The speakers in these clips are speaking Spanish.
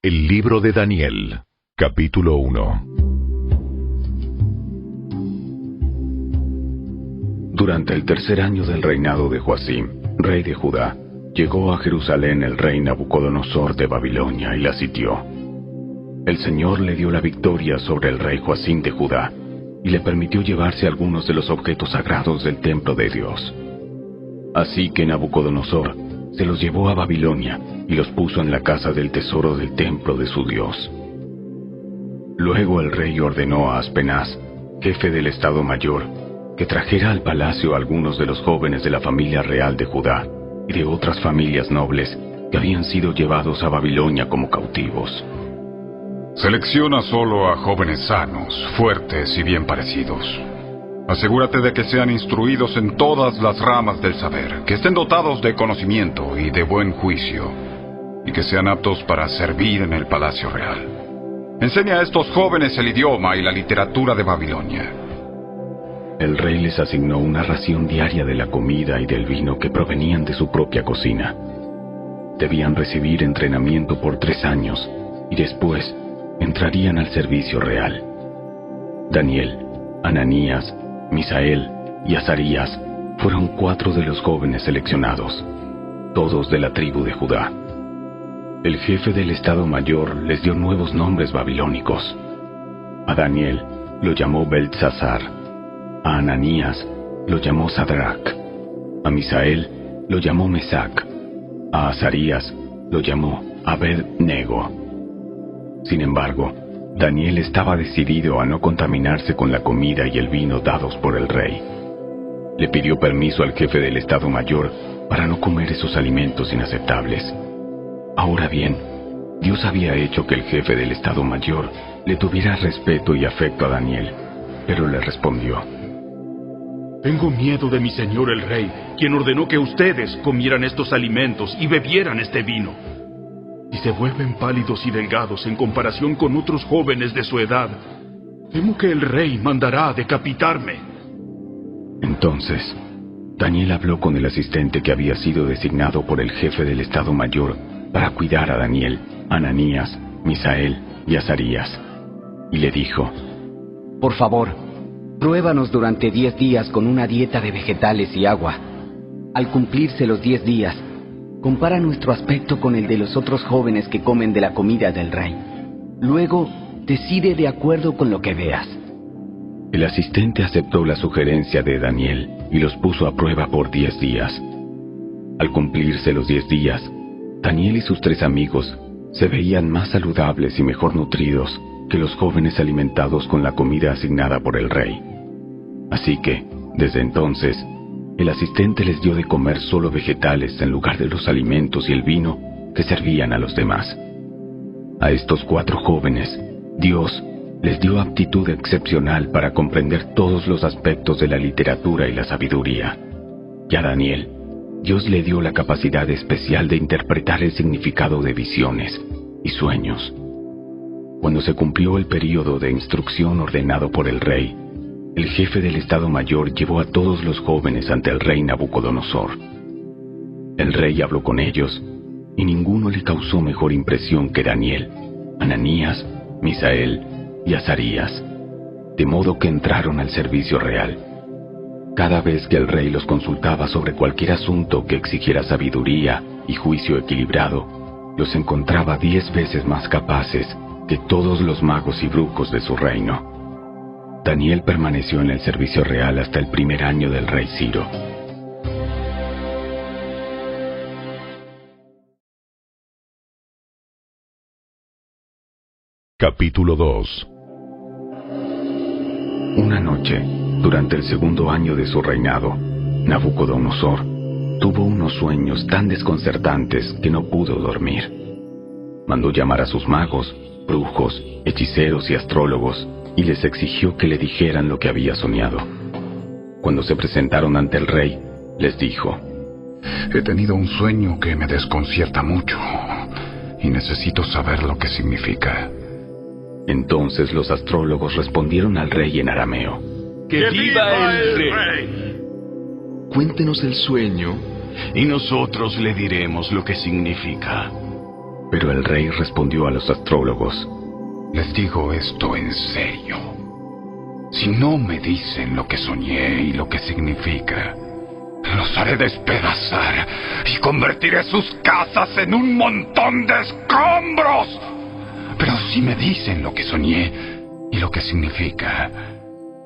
El libro de Daniel, capítulo 1. Durante el tercer año del reinado de Joacim, rey de Judá, llegó a Jerusalén el rey Nabucodonosor de Babilonia y la sitió. El Señor le dio la victoria sobre el rey Joacim de Judá y le permitió llevarse algunos de los objetos sagrados del templo de Dios. Así que Nabucodonosor se los llevó a Babilonia y los puso en la casa del tesoro del templo de su Dios. Luego el rey ordenó a Aspenaz, jefe del Estado Mayor, que trajera al palacio a algunos de los jóvenes de la familia real de Judá y de otras familias nobles que habían sido llevados a Babilonia como cautivos. Selecciona solo a jóvenes sanos, fuertes y bien parecidos. Asegúrate de que sean instruidos en todas las ramas del saber, que estén dotados de conocimiento y de buen juicio, y que sean aptos para servir en el palacio real. Enseña a estos jóvenes el idioma y la literatura de Babilonia. El rey les asignó una ración diaria de la comida y del vino que provenían de su propia cocina. Debían recibir entrenamiento por 3 años, y después entrarían al servicio real. Daniel, Ananías, Misael y Azarías fueron 4 de los jóvenes seleccionados, todos de la tribu de Judá. El jefe del Estado Mayor les dio nuevos nombres babilónicos. A Daniel lo llamó Beltsasar, a Ananías lo llamó Sadrach, a Misael lo llamó Mesac, a Azarías lo llamó Abed-nego. Sin embargo, Daniel estaba decidido a no contaminarse con la comida y el vino dados por el rey. Le pidió permiso al jefe del Estado Mayor para no comer esos alimentos inaceptables. Ahora bien, Dios había hecho que el jefe del Estado Mayor le tuviera respeto y afecto a Daniel, pero le respondió: Tengo miedo de mi señor el rey, quien ordenó que ustedes comieran estos alimentos y bebieran este vino. Si se vuelven pálidos y delgados en comparación con otros jóvenes de su edad, temo que el rey mandará a decapitarme. Entonces, Daniel habló con el asistente que había sido designado por el jefe del Estado Mayor para cuidar a Daniel, Ananías, Misael y Azarías, y le dijo: Por favor, pruébanos durante 10 días con una dieta de vegetales y agua. Al cumplirse los 10 días, compara nuestro aspecto con el de los otros jóvenes que comen de la comida del rey. Luego, decide de acuerdo con lo que veas. El asistente aceptó la sugerencia de Daniel y los puso a prueba por 10 días. Al cumplirse los 10 días, Daniel y sus 3 amigos se veían más saludables y mejor nutridos que los jóvenes alimentados con la comida asignada por el rey. Así que, desde entonces, el asistente les dio de comer solo vegetales en lugar de los alimentos y el vino que servían a los demás. A estos 4 jóvenes, Dios les dio aptitud excepcional para comprender todos los aspectos de la literatura y la sabiduría. Y a Daniel, Dios le dio la capacidad especial de interpretar el significado de visiones y sueños. Cuando se cumplió el período de instrucción ordenado por el rey, el jefe del Estado Mayor llevó a todos los jóvenes ante el rey Nabucodonosor. El rey habló con ellos, y ninguno le causó mejor impresión que Daniel, Ananías, Misael y Azarías, de modo que entraron al servicio real. Cada vez que el rey los consultaba sobre cualquier asunto que exigiera sabiduría y juicio equilibrado, los encontraba 10 veces más capaces que todos los magos y brujos de su reino. Daniel permaneció en el servicio real hasta el primer año del rey Ciro. Capítulo 2. Una noche, durante el segundo año de su reinado, Nabucodonosor tuvo unos sueños tan desconcertantes que no pudo dormir. Mandó llamar a sus magos, brujos, hechiceros y astrólogos, y les exigió que le dijeran lo que había soñado. Cuando se presentaron ante el rey, les dijo: He tenido un sueño que me desconcierta mucho, y necesito saber lo que significa. Entonces los astrólogos respondieron al rey en arameo: ¡Que viva el rey! Cuéntenos el sueño, y nosotros le diremos lo que significa. Pero el rey respondió a los astrólogos: Les digo esto en serio. Si no me dicen lo que soñé y lo que significa, los haré despedazar y convertiré sus casas en un montón de escombros. Pero si me dicen lo que soñé y lo que significa,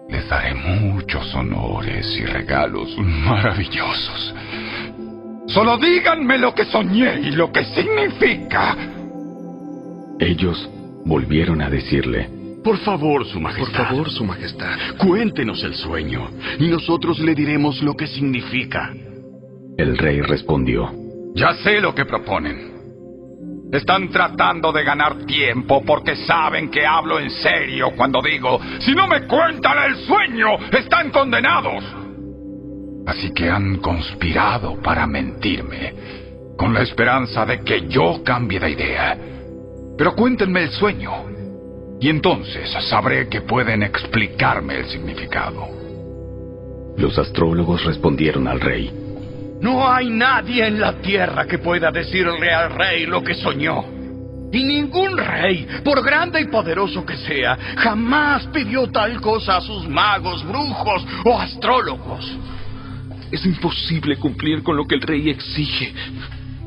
les daré muchos honores y regalos maravillosos. Solo díganme lo que soñé y lo que significa. Ellos volvieron a decirle: Por favor, Su Majestad, cuéntenos el sueño, y nosotros le diremos lo que significa. El rey respondió: Ya sé lo que proponen. Están tratando de ganar tiempo porque saben que hablo en serio cuando digo: si no me cuentan el sueño, están condenados. Así que han conspirado para mentirme, con la esperanza de que yo cambie de idea. Pero cuéntenme el sueño, y entonces sabré que pueden explicarme el significado. Los astrólogos respondieron al rey: No hay nadie en la tierra que pueda decirle al rey lo que soñó. Y ningún rey, por grande y poderoso que sea, jamás pidió tal cosa a sus magos, brujos o astrólogos. Es imposible cumplir con lo que el rey exige.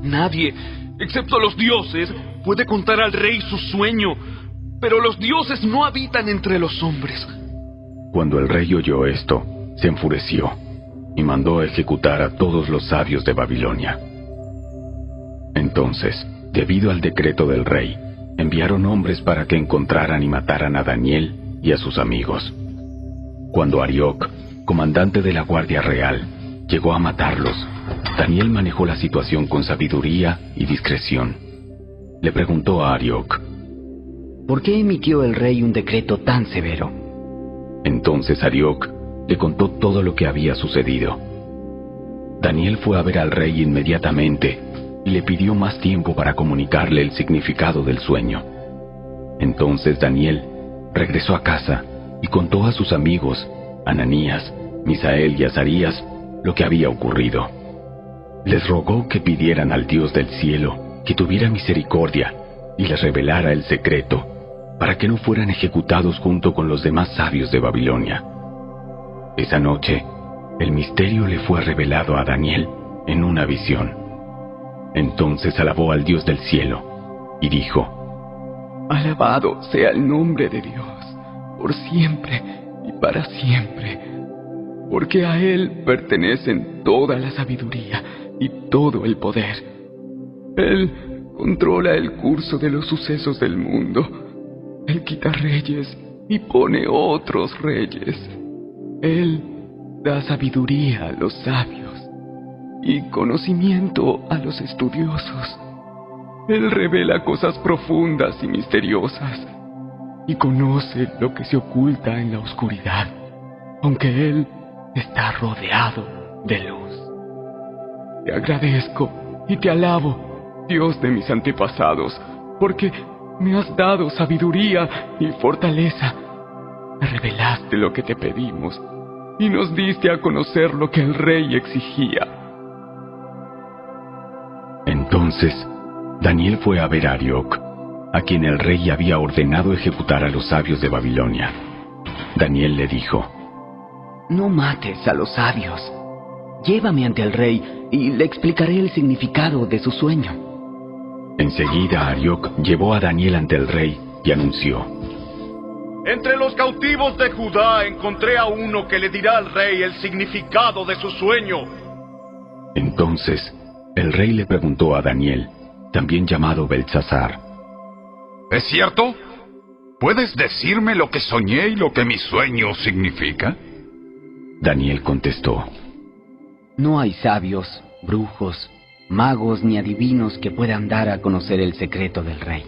Nadie, excepto los dioses, puede contar al rey su sueño. Pero los dioses no habitan entre los hombres. Cuando el rey oyó esto, se enfureció y mandó ejecutar a todos los sabios de Babilonia. Entonces, debido al decreto del rey, enviaron hombres para que encontraran y mataran a Daniel y a sus amigos. Cuando Arioc, comandante de la Guardia Real, llegó a matarlos, Daniel manejó la situación con sabiduría y discreción. Le preguntó a Arioc: ¿por qué emitió el rey un decreto tan severo? Entonces Arioc le contó todo lo que había sucedido. Daniel fue a ver al rey inmediatamente y le pidió más tiempo para comunicarle el significado del sueño. Entonces Daniel regresó a casa y contó a sus amigos, Ananías, Misael y Azarías, lo que había ocurrido. Les rogó que pidieran al Dios del cielo que tuviera misericordia y les revelara el secreto, para que no fueran ejecutados junto con los demás sabios de Babilonia. Esa noche, el misterio le fue revelado a Daniel en una visión. Entonces alabó al Dios del cielo y dijo: Alabado sea el nombre de Dios, por siempre y para siempre, porque a Él pertenecen toda la sabiduría y todo el poder. Él controla el curso de los sucesos del mundo. Él quita reyes y pone otros reyes. Él da sabiduría a los sabios y conocimiento a los estudiosos. Él revela cosas profundas y misteriosas y conoce lo que se oculta en la oscuridad, aunque Él está rodeado de luz. Te agradezco y te alabo, Dios de mis antepasados, porque me has dado sabiduría y fortaleza. Me revelaste lo que te pedimos y nos diste a conocer lo que el rey exigía. Entonces, Daniel fue a ver a Arioc, a quien el rey había ordenado ejecutar a los sabios de Babilonia. Daniel le dijo: No mates a los sabios. Llévame ante el rey y le explicaré el significado de su sueño. Enseguida Arioc llevó a Daniel ante el rey y anunció: Entre los cautivos de Judá encontré a uno que le dirá al rey el significado de su sueño. Entonces, el rey le preguntó a Daniel, también llamado Beltsasar: ¿Es cierto? ¿Puedes decirme lo que soñé y lo que mi sueño significa? Daniel contestó: No hay sabios, brujos, magos ni adivinos que puedan dar a conocer el secreto del rey.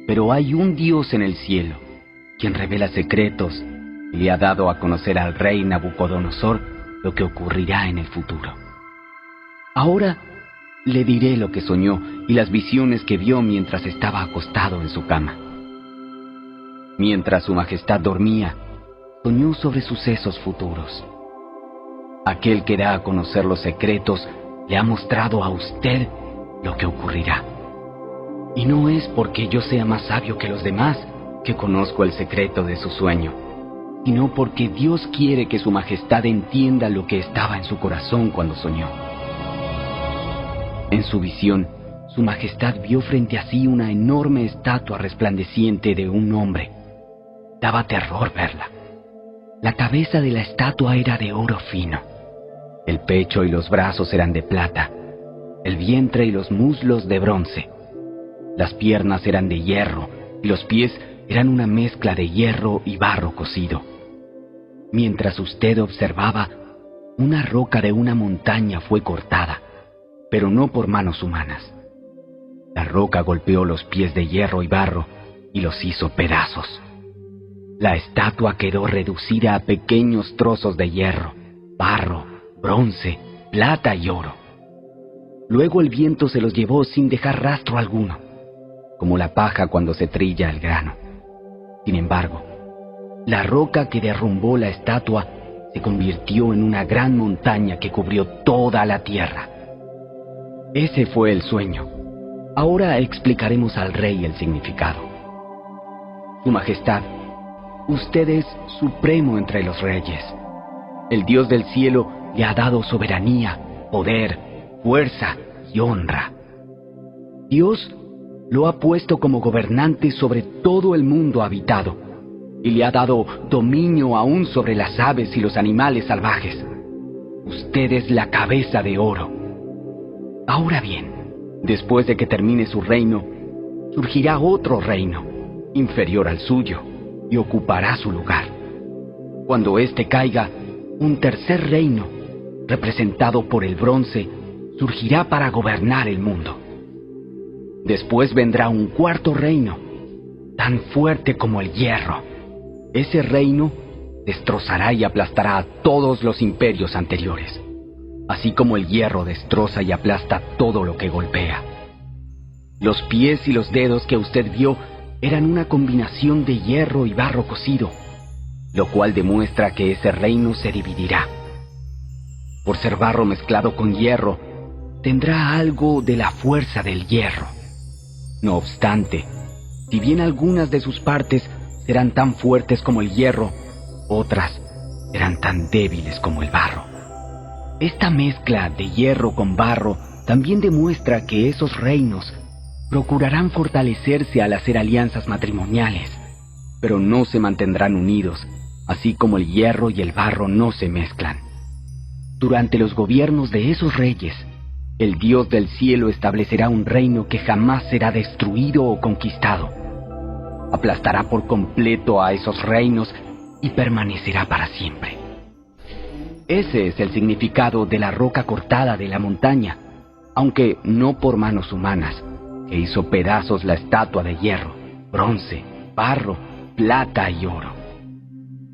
Pero hay un Dios en el cielo, quien revela secretos y le ha dado a conocer al rey Nabucodonosor lo que ocurrirá en el futuro. Ahora le diré lo que soñó y las visiones que vio mientras estaba acostado en su cama. Mientras su majestad dormía, soñó sobre sucesos futuros. Aquel que da a conocer los secretos le ha mostrado a usted lo que ocurrirá. Y no es porque yo sea más sabio que los demás que conozco el secreto de su sueño, sino porque Dios quiere que su majestad entienda lo que estaba en su corazón cuando soñó. En su visión, su majestad vio frente a sí una enorme estatua resplandeciente de un hombre. Daba terror verla. La cabeza de la estatua era de oro fino. El pecho y los brazos eran de plata, el vientre y los muslos de bronce. Las piernas eran de hierro y los pies eran una mezcla de hierro y barro cocido. Mientras usted observaba, una roca de una montaña fue cortada, pero no por manos humanas. La roca golpeó los pies de hierro y barro y los hizo pedazos. La estatua quedó reducida a pequeños trozos de hierro, barro, bronce, plata y oro. Luego el viento se los llevó sin dejar rastro alguno, como la paja cuando se trilla el grano. Sin embargo, la roca que derrumbó la estatua se convirtió en una gran montaña que cubrió toda la tierra. Ese fue el sueño. Ahora explicaremos al rey el significado. Su Majestad, usted es supremo entre los reyes. El Dios del cielo le ha dado soberanía, poder, fuerza y honra. Dios lo ha puesto como gobernante sobre todo el mundo habitado y le ha dado dominio aún sobre las aves y los animales salvajes. Usted es la cabeza de oro. Ahora bien, después de que termine su reino, surgirá otro reino, inferior al suyo, y ocupará su lugar. Cuando éste caiga, un tercer reino, representado por el bronce, surgirá para gobernar el mundo. Después vendrá un cuarto reino, tan fuerte como el hierro. Ese reino destrozará y aplastará a todos los imperios anteriores, así como el hierro destroza y aplasta todo lo que golpea. Los pies y los dedos que usted vio eran una combinación de hierro y barro cocido, lo cual demuestra que ese reino se dividirá. Por ser barro mezclado con hierro, tendrá algo de la fuerza del hierro. No obstante, si bien algunas de sus partes serán tan fuertes como el hierro, otras serán tan débiles como el barro. Esta mezcla de hierro con barro también demuestra que esos reinos procurarán fortalecerse al hacer alianzas matrimoniales, pero no se mantendrán unidos, así como el hierro y el barro no se mezclan. Durante los gobiernos de esos reyes, el Dios del cielo establecerá un reino que jamás será destruido o conquistado. Aplastará por completo a esos reinos y permanecerá para siempre. Ese es el significado de la roca cortada de la montaña, aunque no por manos humanas, que hizo pedazos la estatua de hierro, bronce, barro, plata y oro.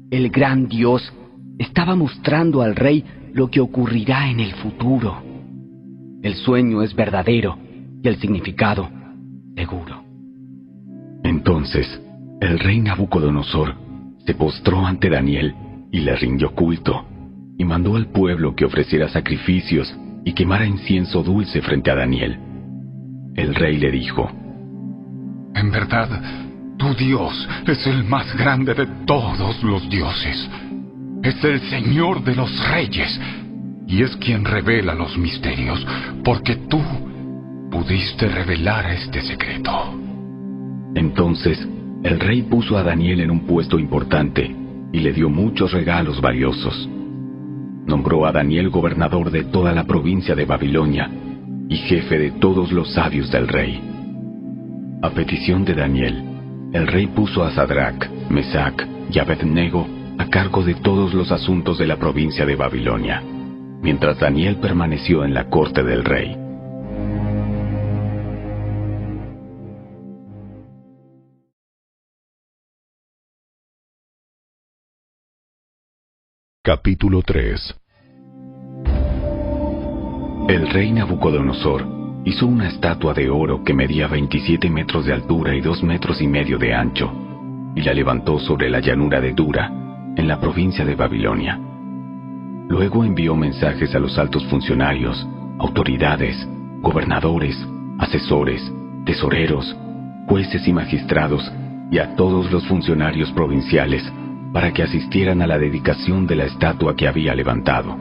El gran Dios estaba mostrando al rey lo que ocurrirá en el futuro. El sueño es verdadero y el significado seguro. Entonces, el rey Nabucodonosor se postró ante Daniel y le rindió culto, y mandó al pueblo que ofreciera sacrificios y quemara incienso dulce frente a Daniel. El rey le dijo: En verdad, tu Dios es el más grande de todos los dioses. Es el Señor de los reyes, y es quien revela los misterios, porque tú pudiste revelar este secreto. Entonces, el rey puso a Daniel en un puesto importante y le dio muchos regalos valiosos. Nombró a Daniel gobernador de toda la provincia de Babilonia y jefe de todos los sabios del rey. A petición de Daniel, el rey puso a Sadrac, Mesac y Abednego a cargo de todos los asuntos de la provincia de Babilonia, mientras Daniel permaneció en la corte del rey. Capítulo 3. El rey Nabucodonosor hizo una estatua de oro que medía 27 metros de altura y 2 metros y medio de ancho, y la levantó sobre la llanura de Dura, en la provincia de Babilonia. Luego envió mensajes a los altos funcionarios, autoridades, gobernadores, asesores, tesoreros, jueces y magistrados, y a todos los funcionarios provinciales, para que asistieran a la dedicación de la estatua que había levantado.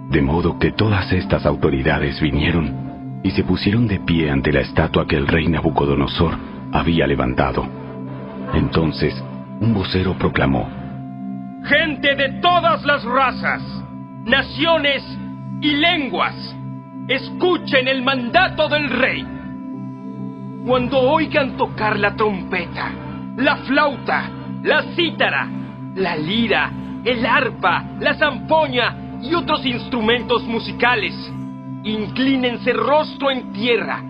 De modo que todas estas autoridades vinieron y se pusieron de pie ante la estatua que el rey Nabucodonosor había levantado. Entonces, un vocero proclamó: Gente de todas las razas, naciones y lenguas, escuchen el mandato del rey. Cuando oigan tocar la trompeta, la flauta, la cítara, la lira, el arpa, la zampoña y otros instrumentos musicales, inclínense rostro en tierra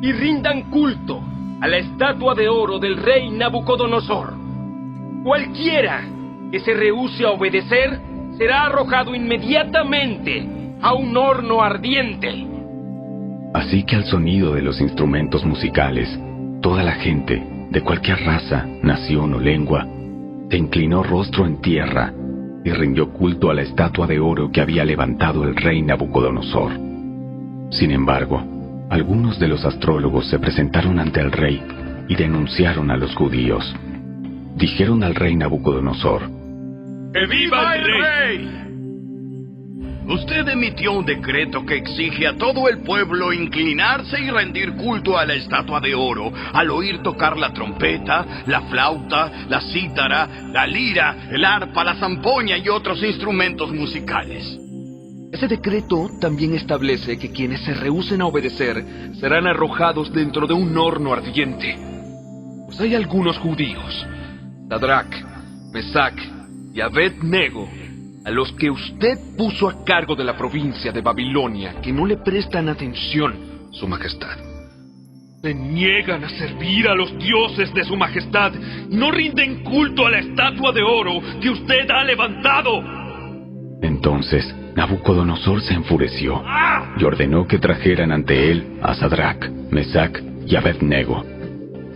y rindan culto a la estatua de oro del rey Nabucodonosor. Cualquiera que se rehúse a obedecer será arrojado inmediatamente a un horno ardiente. Así que al sonido de los instrumentos musicales, toda la gente, de cualquier raza, nación o lengua, se inclinó rostro en tierra y rindió culto a la estatua de oro que había levantado el rey Nabucodonosor. Sin embargo, algunos de los astrólogos se presentaron ante el rey y denunciaron a los judíos. Dijeron al rey Nabucodonosor: ¡Que viva el rey! Usted emitió un decreto que exige a todo el pueblo inclinarse y rendir culto a la estatua de oro al oír tocar la trompeta, la flauta, la cítara, la lira, el arpa, la zampoña y otros instrumentos musicales. Ese decreto también establece que quienes se rehúsen a obedecer serán arrojados dentro de un horno ardiente. Pues hay algunos judíos, Sadrach, Mesach y Abed-Nego, a los que usted puso a cargo de la provincia de Babilonia, que no le prestan atención, Su Majestad. Se niegan a servir a los dioses de Su Majestad y no rinden culto a la estatua de oro que usted ha levantado. Entonces Nabucodonosor se enfureció y ordenó que trajeran ante él a Sadrach, Mesach y Abed-Nego.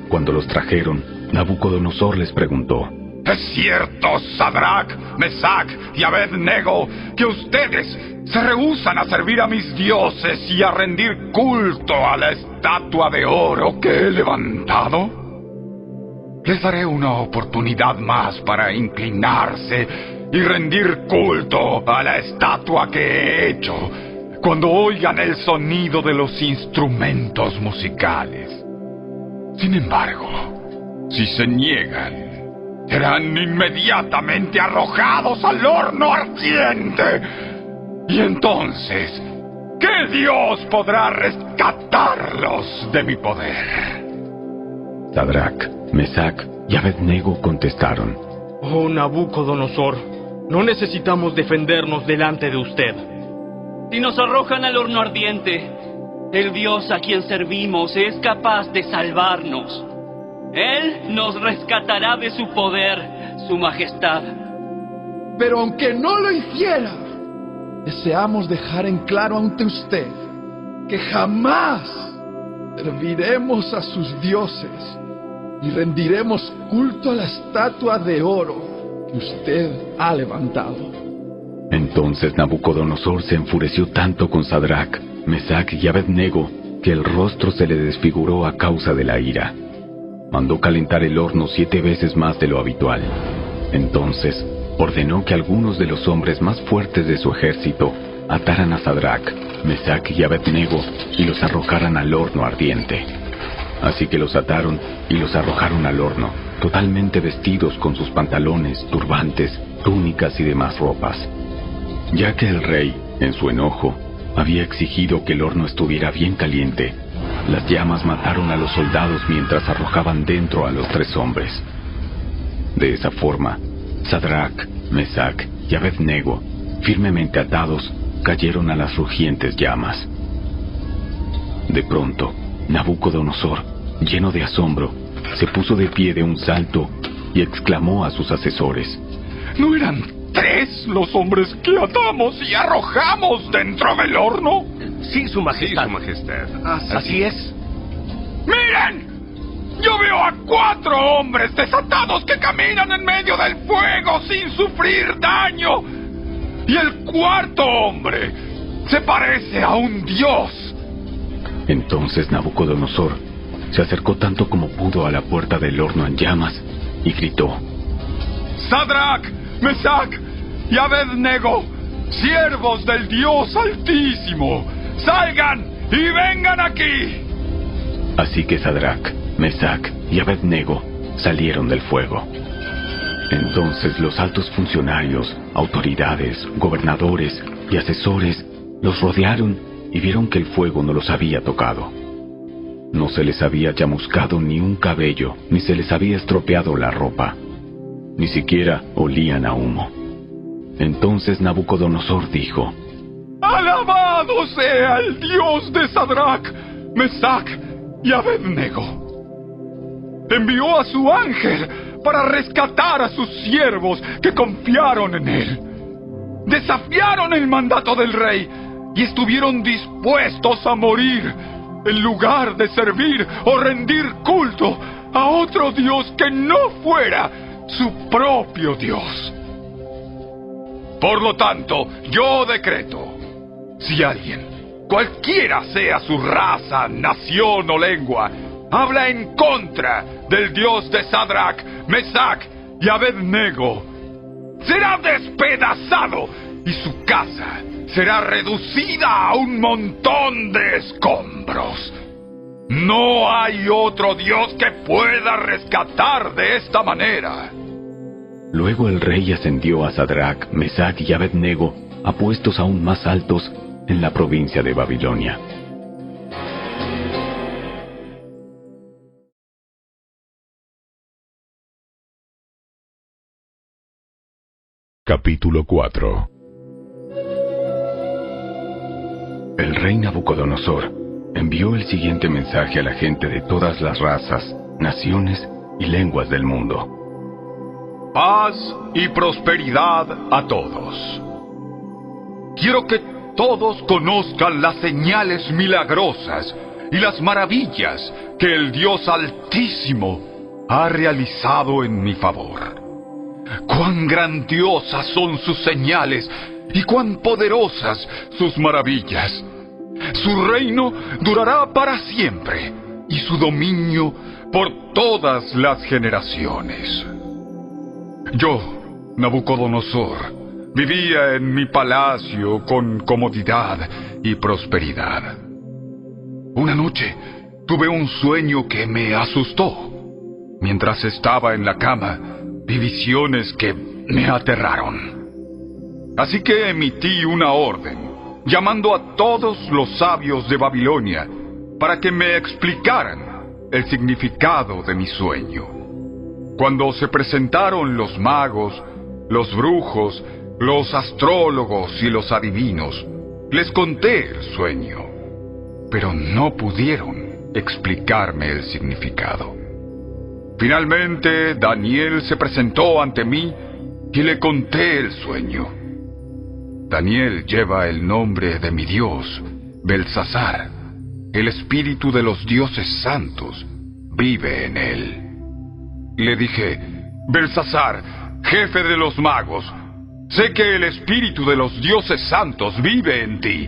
Cuando los trajeron, Nabucodonosor les preguntó: ¿Es cierto, Sadrach, Mesach y Abed-Nego, que ustedes se rehúsan a servir a mis dioses y a rendir culto a la estatua de oro que he levantado? Les daré una oportunidad más para inclinarse y rendir culto a la estatua que he hecho cuando oigan el sonido de los instrumentos musicales. Sin embargo, si se niegan, serán inmediatamente arrojados al horno ardiente. Y entonces, ¿qué Dios podrá rescatarlos de mi poder? Sadrach, Mesach y Abed-Nego contestaron: Oh Nabucodonosor, no necesitamos defendernos delante de usted. Si nos arrojan al horno ardiente, el Dios a quien servimos es capaz de salvarnos. Él nos rescatará de su poder, Su Majestad. Pero aunque no lo hiciera, deseamos dejar en claro ante usted que jamás serviremos a sus dioses y rendiremos culto a la estatua de oro que usted ha levantado. Entonces Nabucodonosor se enfureció tanto con Sadrach, Mesach y Abed-Nego que el rostro se le desfiguró a causa de la ira. Mandó calentar el horno 7 veces más de lo habitual. Entonces ordenó que algunos de los hombres más fuertes de su ejército ataran a Sadrach, Mesach y Abed-Nego y los arrojaran al horno ardiente. Así que los ataron y los arrojaron al horno, totalmente vestidos con sus pantalones, turbantes, túnicas y demás ropas. Ya que el rey, en su enojo, había exigido que el horno estuviera bien caliente, las llamas mataron a los soldados mientras arrojaban dentro a los 3 hombres. De esa forma, Sadrach, Mesach y Abed-Nego, firmemente atados, cayeron a las rugientes llamas. De pronto, Nabucodonosor, lleno de asombro, se puso de pie de un salto y exclamó a sus asesores: ¿No eran 3 los hombres que atamos y arrojamos dentro del horno? Sí, Su Majestad. Sí, Su Majestad. Así es. ¡Miren! Yo veo a 4 hombres desatados que caminan en medio del fuego sin sufrir daño. Y el 4º hombre se parece a un dios. Entonces Nabucodonosor se acercó tanto como pudo a la puerta del horno en llamas y gritó: ¡Sadrach, Mesach y Abednego, siervos del Dios Altísimo, salgan y vengan aquí! Así que Sadrach, Mesach y Abednego salieron del fuego. Entonces los altos funcionarios, autoridades, gobernadores y asesores los rodearon y vieron que el fuego no los había tocado. No se les había chamuscado ni un cabello, ni se les había estropeado la ropa. Ni siquiera olían a humo. Entonces Nabucodonosor dijo: ¡Alabado sea el Dios de Sadrach, Mesach y Abednego! Envió a su ángel para rescatar a sus siervos que confiaron en él. Desafiaron el mandato del rey y estuvieron dispuestos a morir en lugar de servir o rendir culto a otro Dios que no fuera su propio Dios. Por lo tanto, yo decreto: si alguien, cualquiera sea su raza, nación o lengua, habla en contra del Dios de Sadrach, Mesach y Abednego, será despedazado y su casa será reducida a un montón de escombros. No hay otro Dios que pueda rescatar de esta manera. Luego el rey ascendió a Sadrach, Mesach y Abednego a puestos aún más altos en la provincia de Babilonia. Capítulo 4. El rey Nabucodonosor envió el siguiente mensaje a la gente de todas las razas, naciones y lenguas del mundo: Paz y prosperidad a todos. Quiero que todos conozcan las señales milagrosas y las maravillas que el Dios Altísimo ha realizado en mi favor. Cuán grandiosas son sus señales y cuán poderosas sus maravillas. Su reino durará para siempre y su dominio por todas las generaciones. Yo, Nabucodonosor, vivía en mi palacio con comodidad y prosperidad. Una noche tuve un sueño que me asustó. Mientras estaba en la cama, vi visiones que me aterraron. Así que emití una orden, llamando a todos los sabios de Babilonia para que me explicaran el significado de mi sueño. Cuando se presentaron los magos, los brujos, los astrólogos y los adivinos, les conté el sueño, pero no pudieron explicarme el significado. Finalmente, Daniel se presentó ante mí y le conté el sueño. Daniel lleva el nombre de mi Dios, Belsasar. El espíritu de los dioses santos vive en él. Le dije: Belsasar, jefe de los magos, sé que el espíritu de los dioses santos vive en ti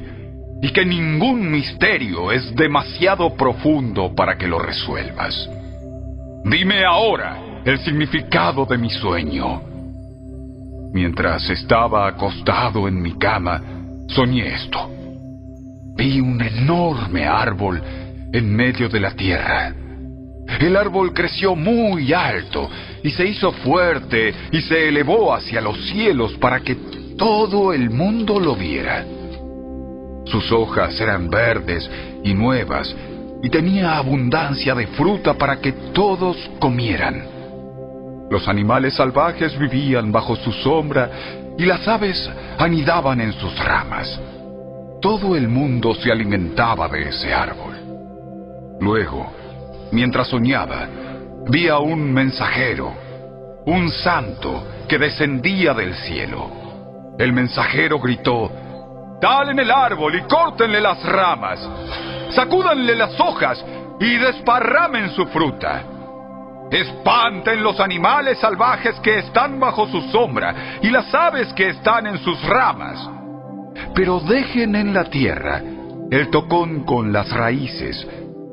y que ningún misterio es demasiado profundo para que lo resuelvas. Dime ahora el significado de mi sueño. Mientras estaba acostado en mi cama, soñé esto. Vi un enorme árbol en medio de la tierra. El árbol creció muy alto y se hizo fuerte y se elevó hacia los cielos para que todo el mundo lo viera. Sus hojas eran verdes y nuevas y tenía abundancia de fruta para que todos comieran. Los animales salvajes vivían bajo su sombra y las aves anidaban en sus ramas. Todo el mundo se alimentaba de ese árbol. Luego, mientras soñaba, vi a un mensajero, un santo que descendía del cielo. El mensajero gritó: «Talen el árbol y córtenle las ramas, sacúdanle las hojas y desparramen su fruta. Espanten los animales salvajes que están bajo su sombra y las aves que están en sus ramas. Pero dejen en la tierra el tocón con las raíces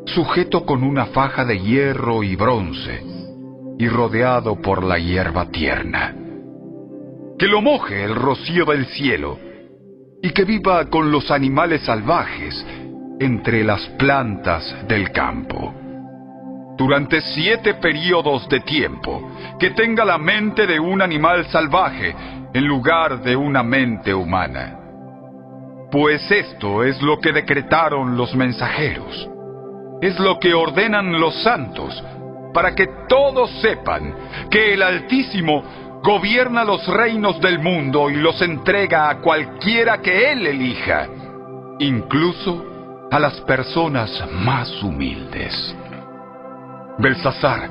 sujeto con una faja de hierro y bronce, y rodeado por la hierba tierna. Que lo moje el rocío del cielo, y que viva con los animales salvajes entre las plantas del campo. Durante 7 períodos de tiempo, que tenga la mente de un animal salvaje en lugar de una mente humana. Pues esto es lo que decretaron los mensajeros, es lo que ordenan los santos, para que todos sepan que el Altísimo gobierna los reinos del mundo y los entrega a cualquiera que Él elija, incluso a las personas más humildes. Belsasar,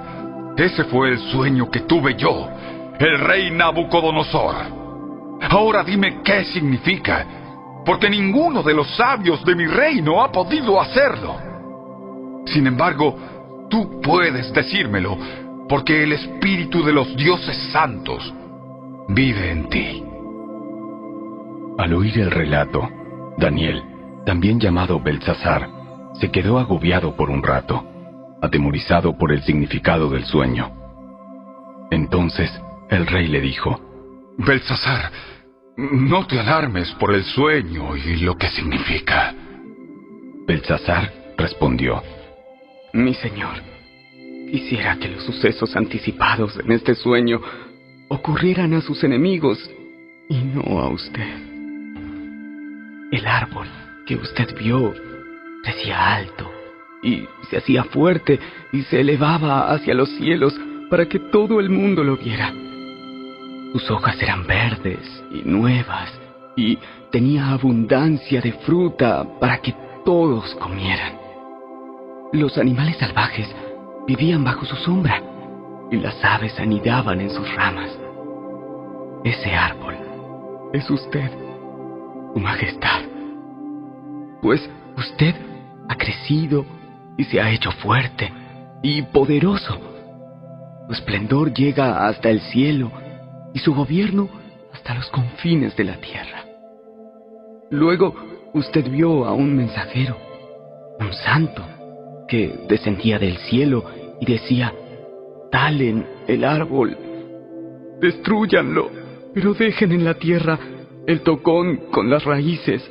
ese fue el sueño que tuve yo, el rey Nabucodonosor. Ahora dime qué significa, porque ninguno de los sabios de mi reino ha podido hacerlo. Sin embargo, tú puedes decírmelo, porque el espíritu de los dioses santos vive en ti. Al oír el relato, Daniel, también llamado Belsasar, se quedó agobiado por un rato, atemorizado por el significado del sueño. Entonces el rey le dijo: Belsasar, no te alarmes por el sueño y lo que significa. Belsasar respondió: Mi señor, quisiera que los sucesos anticipados en este sueño ocurrieran a sus enemigos y no a usted. El árbol que usted vio crecía alto y se hacía fuerte y se elevaba hacia los cielos para que todo el mundo lo viera. Sus hojas eran verdes y nuevas y tenía abundancia de fruta para que todos comieran. Los animales salvajes vivían bajo su sombra y las aves anidaban en sus ramas. Ese árbol es usted, Su Majestad, pues usted ha crecido y se ha hecho fuerte y poderoso. Su esplendor llega hasta el cielo y su gobierno hasta los confines de la tierra. Luego usted vio a un mensajero, un santo, que descendía del cielo y decía: talen el árbol, destrúyanlo, pero dejen en la tierra el tocón con las raíces,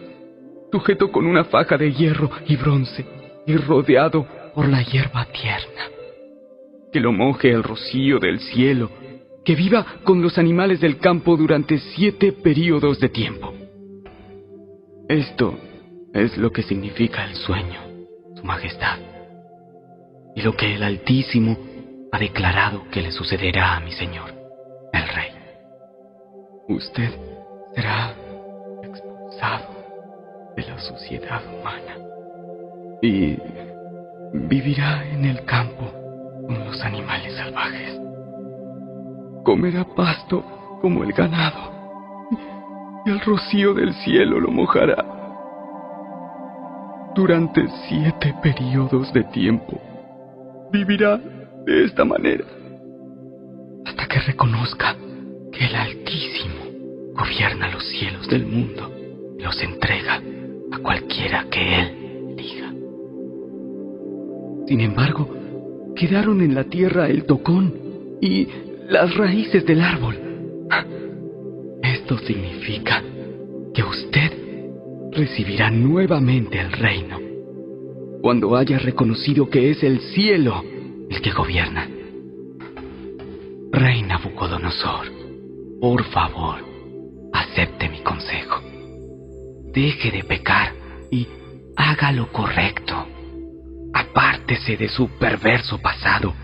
sujeto con una faja de hierro y bronce y rodeado por la hierba tierna. Que lo moje el rocío del cielo, que viva con los animales del campo durante 7 períodos de tiempo. Esto es lo que significa el sueño, Su Majestad, y lo que el Altísimo ha declarado que le sucederá a mi señor, el rey. Usted será expulsado de la sociedad humana y vivirá en el campo con los animales salvajes. Comerá pasto como el ganado y el rocío del cielo lo mojará. Durante 7 períodos de tiempo vivirá de esta manera hasta que reconozca que el Altísimo gobierna los cielos del mundo y los entrega a cualquiera que Él elija. Sin embargo, quedaron en la tierra el tocón y las raíces del árbol. Esto significa que usted recibirá nuevamente el reino cuando haya reconocido que es el cielo el que gobierna. Rey Nabucodonosor, por favor, acepte mi consejo. Deje de pecar y haga lo correcto. Apártese de su perverso pasado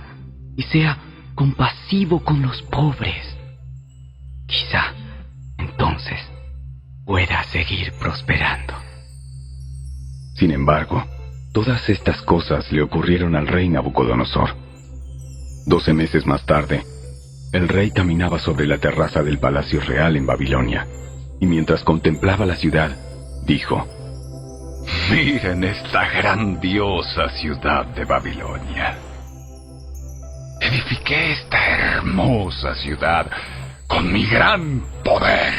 y sea compasivo con los pobres. Quizá entonces pueda seguir prosperando. Sin embargo, todas estas cosas le ocurrieron al rey Nabucodonosor. 12 meses más tarde, el rey caminaba sobre la terraza del palacio real en Babilonia, y mientras contemplaba la ciudad, dijo: Miren esta grandiosa ciudad de Babilonia. Edifiqué esta hermosa ciudad con mi gran poder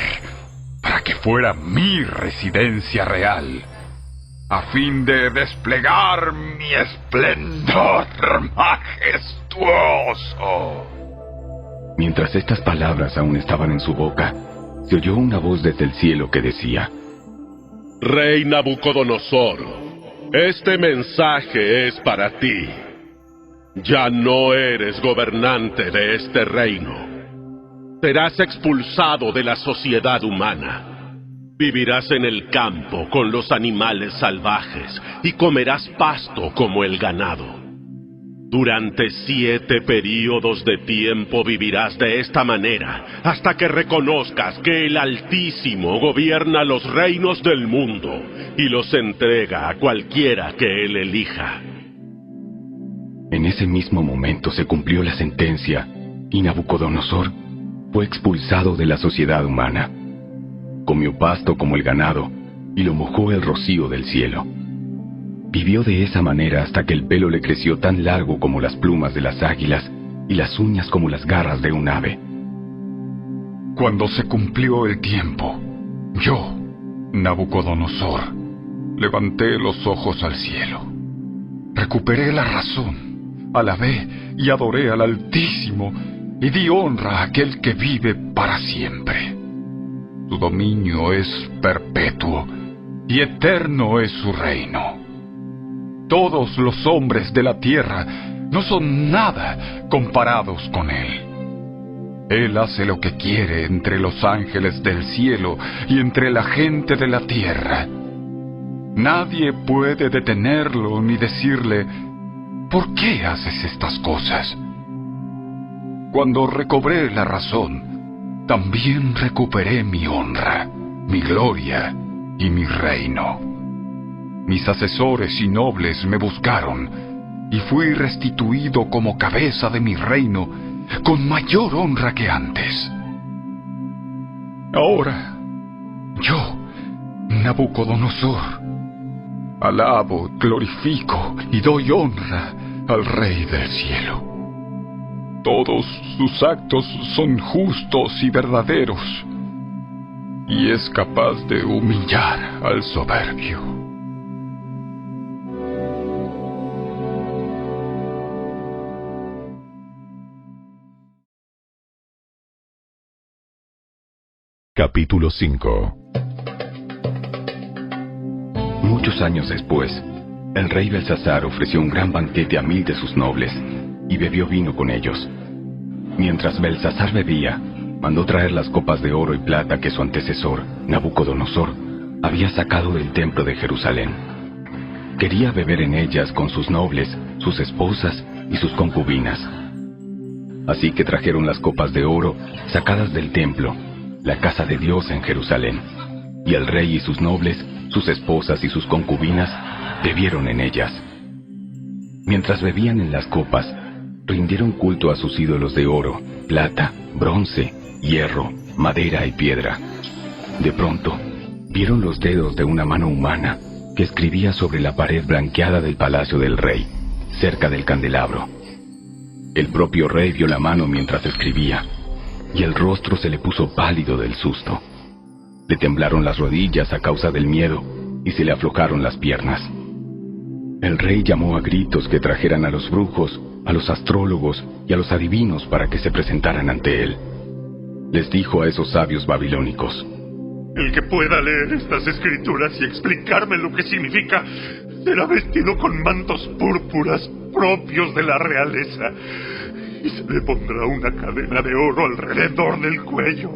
para que fuera mi residencia real. a fin de desplegar mi esplendor majestuoso. Mientras estas palabras aún estaban en su boca, se oyó una voz desde el cielo que decía: Rey Nabucodonosor, este mensaje es para ti. Ya no eres gobernante de este reino. Serás expulsado de la sociedad humana. Vivirás en el campo con los animales salvajes y comerás pasto como el ganado. Durante 7 períodos de tiempo vivirás de esta manera, hasta que reconozcas que el Altísimo gobierna los reinos del mundo y los entrega a cualquiera que él elija. En ese mismo momento se cumplió la sentencia y Nabucodonosor fue expulsado de la sociedad humana. Comió pasto como el ganado y lo mojó el rocío del cielo. Vivió de esa manera hasta que el pelo le creció tan largo como las plumas de las águilas y las uñas como las garras de un ave. Cuando se cumplió el tiempo, yo, Nabucodonosor, levanté los ojos al cielo. Recuperé la razón, alabé y adoré al Altísimo y di honra a aquel que vive para siempre. Su dominio es perpetuo y eterno es su reino. Todos los hombres de la tierra no son nada comparados con él. Él hace lo que quiere entre los ángeles del cielo y entre la gente de la tierra. Nadie puede detenerlo ni decirle: ¿por qué haces estas cosas? Cuando recobré la razón, también recuperé mi honra, mi gloria y mi reino. Mis asesores y nobles me buscaron, y fui restituido como cabeza de mi reino, con mayor honra que antes. Ahora, yo, Nabucodonosor, alabo, glorifico y doy honra al Rey del cielo. Todos sus actos son justos y verdaderos, y es capaz de humillar al soberbio. Capítulo 5. Muchos años después, el rey Belsasar ofreció un gran banquete a 1000 de sus nobles, y bebió vino con ellos. Mientras Belsasar bebía, mandó traer las copas de oro y plata que su antecesor, Nabucodonosor, había sacado del templo de Jerusalén. Quería beber en ellas con sus nobles, sus esposas y sus concubinas. Así que trajeron las copas de oro sacadas del templo, la casa de Dios en Jerusalén, y el rey y sus nobles, sus esposas y sus concubinas, bebieron en ellas. Mientras bebían en las copas, rindieron culto a sus ídolos de oro, plata, bronce, hierro, madera y piedra. De pronto, vieron los dedos de una mano humana que escribía sobre la pared blanqueada del palacio del rey, cerca del candelabro. El propio rey vio la mano mientras escribía, y el rostro se le puso pálido del susto. Le temblaron las rodillas a causa del miedo, y se le aflojaron las piernas. El rey llamó a gritos que trajeran a los brujos, a los astrólogos y a los adivinos para que se presentaran ante él. Les dijo a esos sabios babilónicos: el que pueda leer estas escrituras y explicarme lo que significa, será vestido con mantos púrpuras propios de la realeza, y se le pondrá una cadena de oro alrededor del cuello.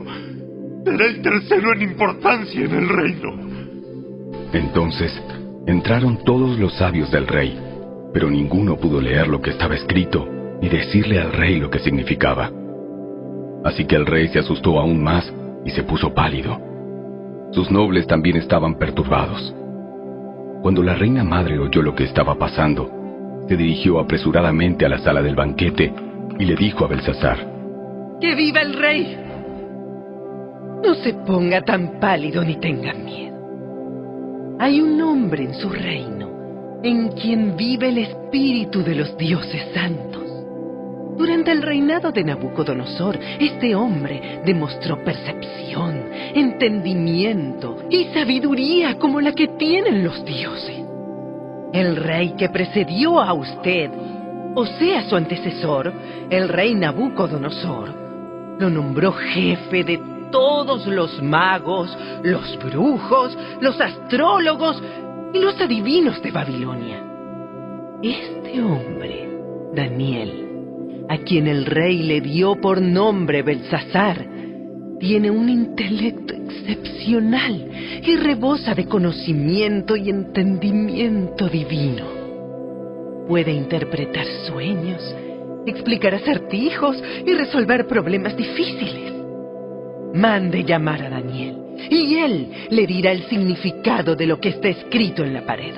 Será el tercero en importancia en el reino. Entonces entraron todos los sabios del rey, pero ninguno pudo leer lo que estaba escrito ni decirle al rey lo que significaba. Así que el rey se asustó aún más y se puso pálido. Sus nobles también estaban perturbados. Cuando la reina madre oyó lo que estaba pasando, se dirigió apresuradamente a la sala del banquete y le dijo a Belsasar: ¡Que viva el rey! No se ponga tan pálido ni tenga miedo. Hay un hombre en su reino en quien vive el espíritu de los dioses santos. Durante el reinado de Nabucodonosor, este hombre demostró percepción, entendimiento y sabiduría como la que tienen los dioses. El rey que precedió a usted, o sea, su antecesor, el rey Nabucodonosor, lo nombró jefe de todos los magos, los brujos, los astrólogos y los adivinos de Babilonia. Este hombre, Daniel, a quien el rey le dio por nombre Belsasar, tiene un intelecto excepcional y rebosa de conocimiento y entendimiento divino. Puede interpretar sueños, explicar acertijos y resolver problemas difíciles. Mande llamar a Daniel, y él le dirá el significado de lo que está escrito en la pared.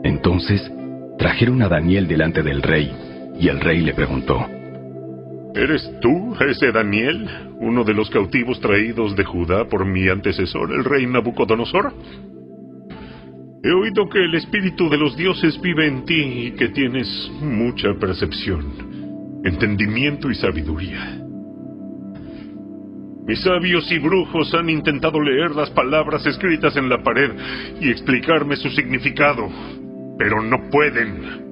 Entonces trajeron a Daniel delante del rey, y el rey le preguntó: ¿Eres tú, ese Daniel, uno de los cautivos traídos de Judá por mi antecesor, el rey Nabucodonosor? He oído que el espíritu de los dioses vive en ti y que tienes mucha percepción, entendimiento y sabiduría. Mis sabios y brujos han intentado leer las palabras escritas en la pared y explicarme su significado, pero no pueden.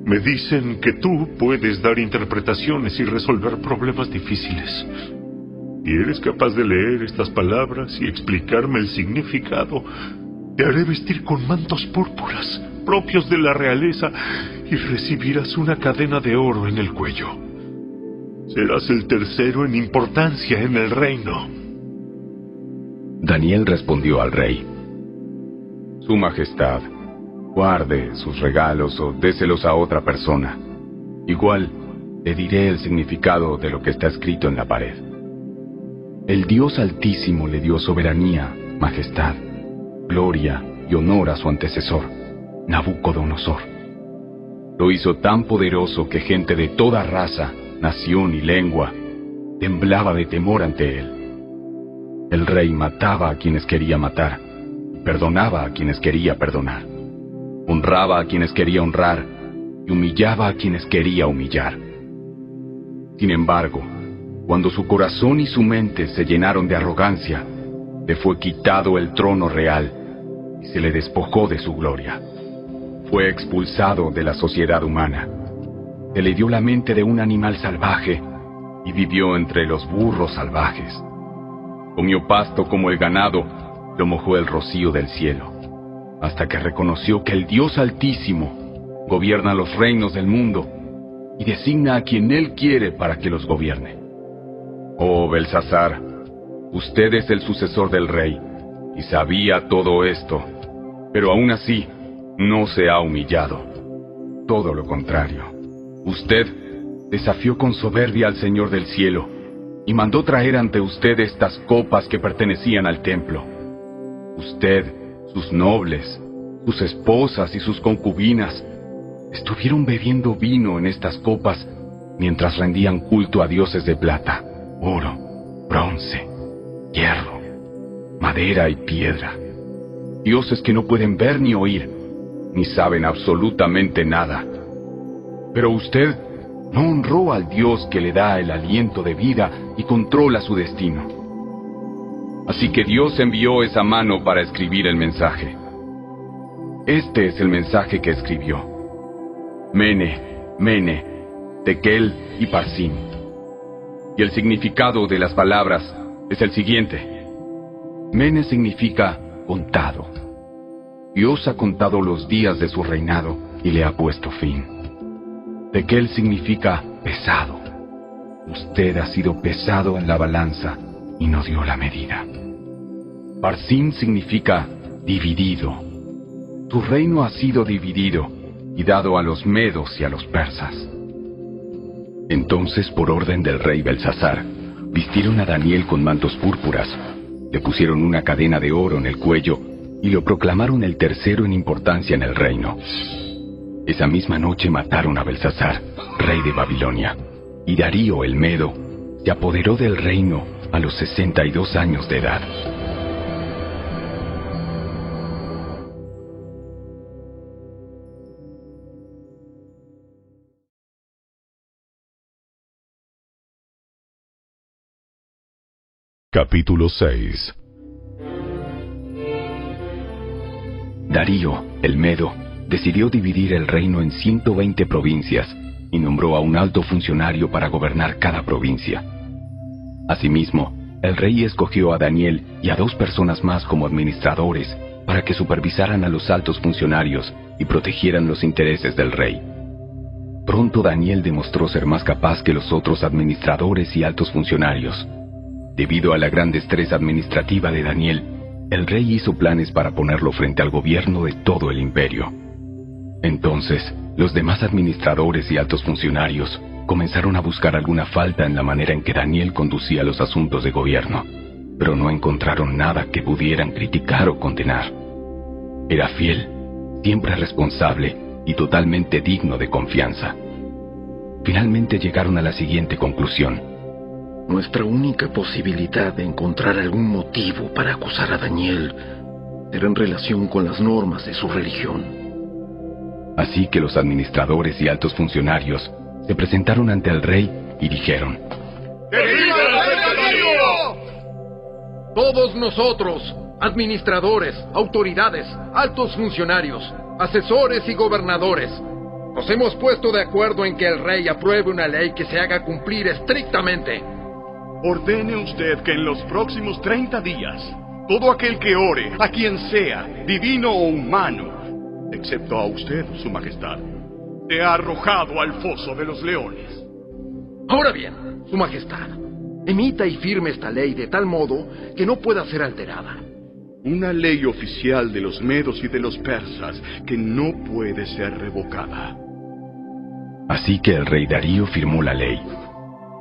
Me dicen que tú puedes dar interpretaciones y resolver problemas difíciles. Si eres capaz de leer estas palabras y explicarme el significado, te haré vestir con mantos púrpuras propios de la realeza y recibirás una cadena de oro en el cuello. Serás el tercero en importancia en el reino. Daniel respondió al rey: Su Majestad, guarde sus regalos o déselos a otra persona. Igual, le diré el significado de lo que está escrito en la pared. El Dios Altísimo le dio soberanía, majestad, gloria y honor a su antecesor, Nabucodonosor. Lo hizo tan poderoso que gente de toda raza, nación y lengua temblaba de temor ante él. El rey mataba a quienes quería matar, perdonaba a quienes quería perdonar, honraba a quienes quería honrar y humillaba a quienes quería humillar. Sin embargo, cuando su corazón y su mente se llenaron de arrogancia, le fue quitado el trono real y se le despojó de su gloria. Fue expulsado de la sociedad humana. Se le dio la mente de un animal salvaje y vivió entre los burros salvajes. Comió pasto como el ganado, lo mojó el rocío del cielo, hasta que reconoció que el Dios Altísimo gobierna los reinos del mundo y designa a quien Él quiere para que los gobierne. Oh Belsasar, usted es el sucesor del rey y sabía todo esto, pero aún así no se ha humillado. Todo lo contrario, usted desafió con soberbia al Señor del cielo y mandó traer ante usted estas copas que pertenecían al templo. Usted, sus nobles, sus esposas y sus concubinas estuvieron bebiendo vino en estas copas mientras rendían culto a dioses de plata, oro, bronce, hierro, madera y piedra. Dioses que no pueden ver ni oír, ni saben absolutamente nada. Pero usted no honró al Dios que le da el aliento de vida y controla su destino. Así que Dios envió esa mano para escribir el mensaje. Este es el mensaje que escribió: Mene, Mene, Tekel y Parsim. Y el significado de las palabras es el siguiente. Mene significa contado. Dios ha contado los días de su reinado y le ha puesto fin. Tekel significa pesado. Usted ha sido pesado en la balanza y no dio la medida. Parsim significa dividido. Su reino ha sido dividido y dado a los medos y a los persas. Entonces, por orden del rey Belsasar, vistieron a Daniel con mantos púrpuras, le pusieron una cadena de oro en el cuello y lo proclamaron el tercero en importancia en el reino. Esa misma noche mataron a Belsasar, rey de Babilonia, y Darío el Medo se apoderó del reino a los 62 años de edad. Capítulo 6. Darío, el Medo, decidió dividir el reino en 120 provincias y nombró a un alto funcionario para gobernar cada provincia. Asimismo, el rey escogió a Daniel y a 2 personas más como administradores para que supervisaran a los altos funcionarios y protegieran los intereses del rey. Pronto Daniel demostró ser más capaz que los otros administradores y altos funcionarios. Debido a la gran destreza administrativa de Daniel, el rey hizo planes para ponerlo frente al gobierno de todo el imperio. Entonces, los demás administradores y altos funcionarios comenzaron a buscar alguna falta en la manera en que Daniel conducía los asuntos de gobierno, pero no encontraron nada que pudieran criticar o condenar. Era fiel, siempre responsable y totalmente digno de confianza. Finalmente llegaron a la siguiente conclusión. Nuestra única posibilidad de encontrar algún motivo para acusar a Daniel era en relación con las normas de su religión. Así que los administradores y altos funcionarios se presentaron ante el rey y dijeron: ¡Que viva el rey Darío! Todos nosotros, administradores, autoridades, altos funcionarios, asesores y gobernadores, nos hemos puesto de acuerdo en que el rey apruebe una ley que se haga cumplir estrictamente. Ordene usted que en los próximos 30 días, todo aquel que ore, a quien sea, divino o humano, excepto a usted, su majestad, sea arrojado al foso de los leones. Ahora bien, su majestad, emita y firme esta ley de tal modo que no pueda ser alterada. Una ley oficial de los medos y de los persas que no puede ser revocada. Así que el rey Darío firmó la ley.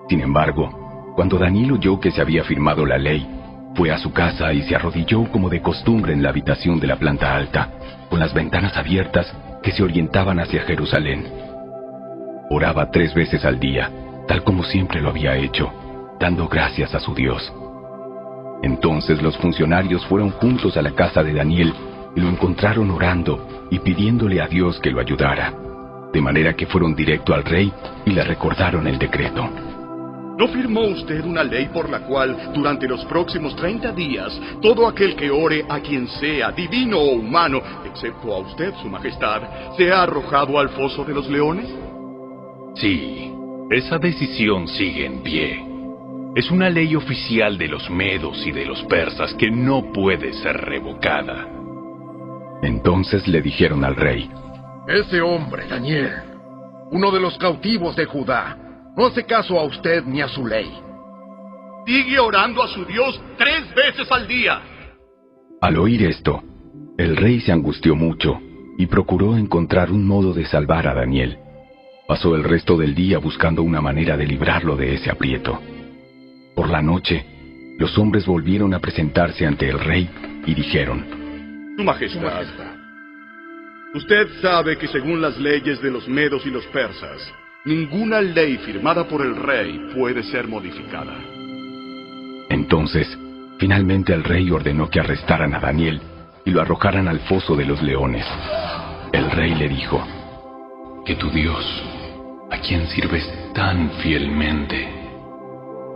Sin embargo, cuando Daniel oyó que se había firmado la ley, fue a su casa y se arrodilló como de costumbre en la habitación de la planta alta, con las ventanas abiertas que se orientaban hacia Jerusalén. Oraba 3 veces al día, tal como siempre lo había hecho, dando gracias a su Dios. Entonces los funcionarios fueron juntos a la casa de Daniel y lo encontraron orando y pidiéndole a Dios que lo ayudara, de manera que fueron directo al rey y le recordaron el decreto. ¿No firmó usted una ley por la cual, durante los próximos 30 días, todo aquel que ore a quien sea, divino o humano, excepto a usted, su majestad, sea arrojado al foso de los leones? Sí, esa decisión sigue en pie. Es una ley oficial de los medos y de los persas que no puede ser revocada. Entonces le dijeron al rey: Ese hombre, Daniel, uno de los cautivos de Judá, no hace caso a usted ni a su ley. Sigue orando a su Dios 3 veces al día. Al oír esto, el rey se angustió mucho y procuró encontrar un modo de salvar a Daniel. Pasó el resto del día buscando una manera de librarlo de ese aprieto. Por la noche, los hombres volvieron a presentarse ante el rey y dijeron: Su majestad, usted sabe que según las leyes de los medos y los persas, ninguna ley firmada por el rey puede ser modificada. Entonces, finalmente el rey ordenó que arrestaran a Daniel y lo arrojaran al foso de los leones. El rey le dijo: Que tu Dios, a quien sirves tan fielmente,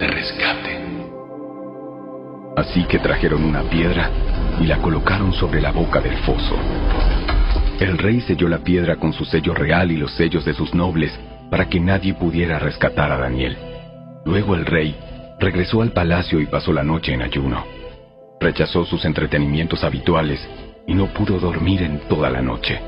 te rescate. Así que trajeron una piedra y la colocaron sobre la boca del foso. El rey selló la piedra con su sello real y los sellos de sus nobles para que nadie pudiera rescatar a Daniel. Luego el rey regresó al palacio y pasó la noche en ayuno. Rechazó sus entretenimientos habituales y no pudo dormir en toda la noche.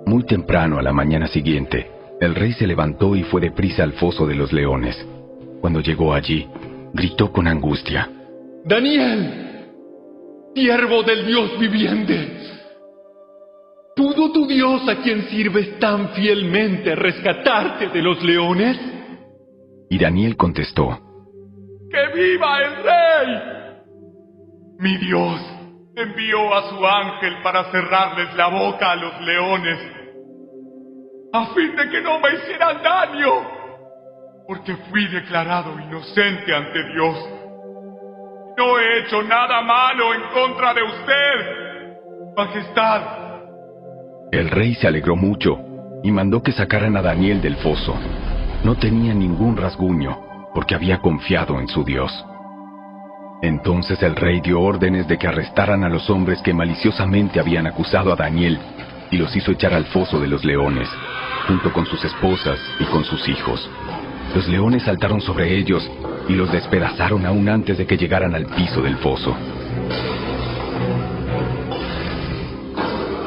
Muy temprano a la mañana siguiente, el rey se levantó y fue deprisa al foso de los leones. Cuando llegó allí, gritó con angustia: ¡Daniel! ¡Siervo del Dios viviente! ¿Pudo tu Dios, a quien sirves tan fielmente, rescatarte de los leones? Y Daniel contestó: ¡Que viva el rey! Mi Dios envió a su ángel para cerrarles la boca a los leones, a fin de que no me hicieran daño, porque fui declarado inocente ante Dios. No he hecho nada malo en contra de usted, Majestad. El rey se alegró mucho y mandó que sacaran a Daniel del foso. No tenía ningún rasguño, porque había confiado en su Dios. Entonces el rey dio órdenes de que arrestaran a los hombres que maliciosamente habían acusado a Daniel y los hizo echar al foso de los leones, junto con sus esposas y con sus hijos. Los leones saltaron sobre ellos y los despedazaron aún antes de que llegaran al piso del foso.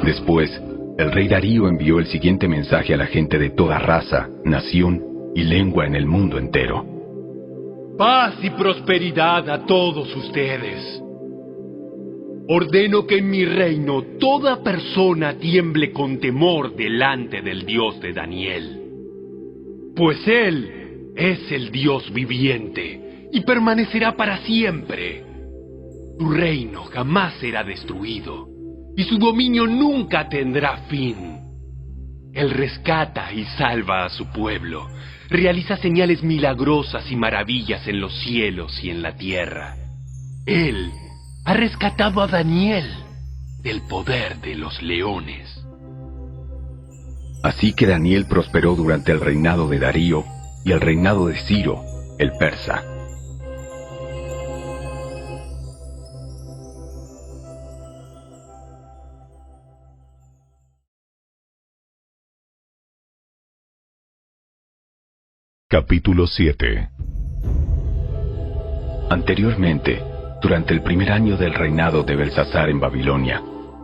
Después, el rey Darío envió el siguiente mensaje a la gente de toda raza, nación y lengua en el mundo entero. Paz y prosperidad a todos ustedes. Ordeno que en mi reino toda persona tiemble con temor delante del Dios de Daniel. Pues Él es el Dios viviente y permanecerá para siempre. Su reino jamás será destruido y su dominio nunca tendrá fin. Él rescata y salva a su pueblo, realiza señales milagrosas y maravillas en los cielos y en la tierra. Él ha rescatado a Daniel del poder de los leones. Así que Daniel prosperó durante el reinado de Darío y el reinado de Ciro, el persa. Capítulo 7. Anteriormente, durante el primer año del reinado de Belsasar en Babilonia,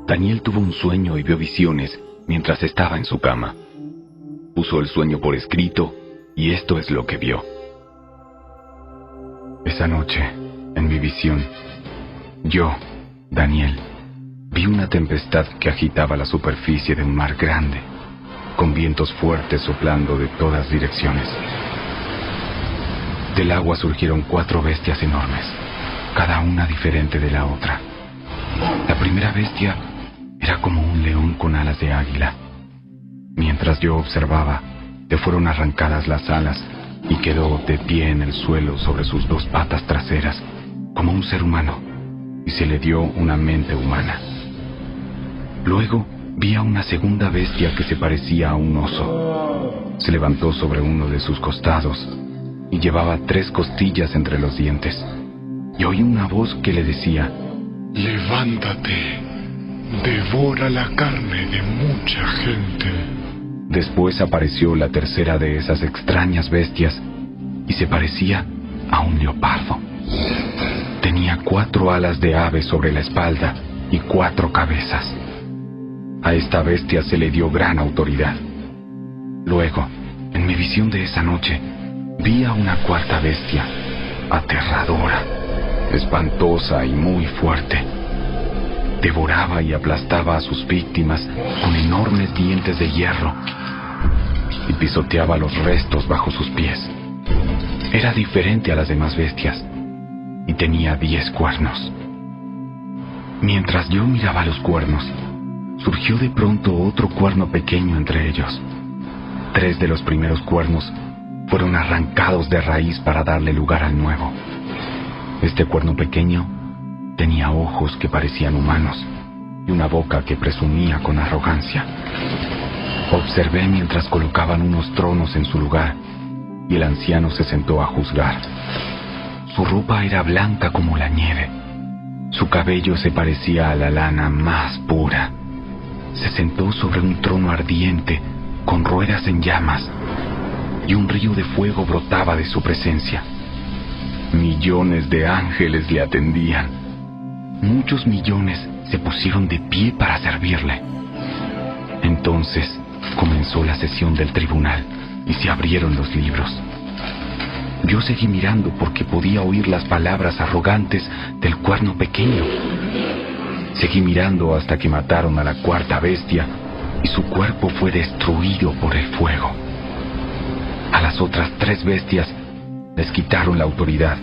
Daniel tuvo un sueño y vio visiones mientras estaba en su cama. Puso el sueño por escrito y esto es lo que vio. Esa noche, en mi visión, yo, Daniel, vi una tempestad que agitaba la superficie de un mar grande, con vientos fuertes soplando de todas direcciones. Del agua surgieron 4 bestias enormes, cada una diferente de la otra. La primera bestia era como un león con alas de águila. Mientras yo observaba, le fueron arrancadas las alas y quedó de pie en el suelo sobre sus 2 patas traseras, como un ser humano, y se le dio una mente humana. Luego vi a una segunda bestia que se parecía a un oso. Se levantó sobre uno de sus costados y llevaba 3 costillas entre los dientes. Y oí una voz que le decía: levántate, devora la carne de mucha gente. Después apareció la tercera de esas extrañas bestias y se parecía a un leopardo. Tenía 4 alas de ave sobre la espalda y 4 cabezas. A esta bestia se le dio gran autoridad. Luego, en mi visión de esa noche, vi a una 4ª bestia, aterradora, espantosa y muy fuerte. Devoraba y aplastaba a sus víctimas con enormes dientes de hierro y pisoteaba los restos bajo sus pies. Era diferente a las demás bestias y tenía 10 cuernos. Mientras yo miraba los cuernos, surgió de pronto otro cuerno pequeño entre ellos. 3 de los primeros cuernos fueron arrancados de raíz para darle lugar al nuevo. Este cuerno pequeño tenía ojos que parecían humanos y una boca que presumía con arrogancia. Observé mientras colocaban unos tronos en su lugar y el anciano se sentó a juzgar. Su ropa era blanca como la nieve. Su cabello se parecía a la lana más pura. Se sentó sobre un trono ardiente con ruedas en llamas y un río de fuego brotaba de su presencia. Millones de ángeles le atendían. Muchos millones se pusieron de pie para servirle. Entonces comenzó la sesión del tribunal y se abrieron los libros. Yo seguí mirando porque podía oír las palabras arrogantes del cuerno pequeño. Seguí mirando hasta que mataron a la 4ª bestia y su cuerpo fue destruido por el fuego. A las otras 3 bestias les quitaron la autoridad,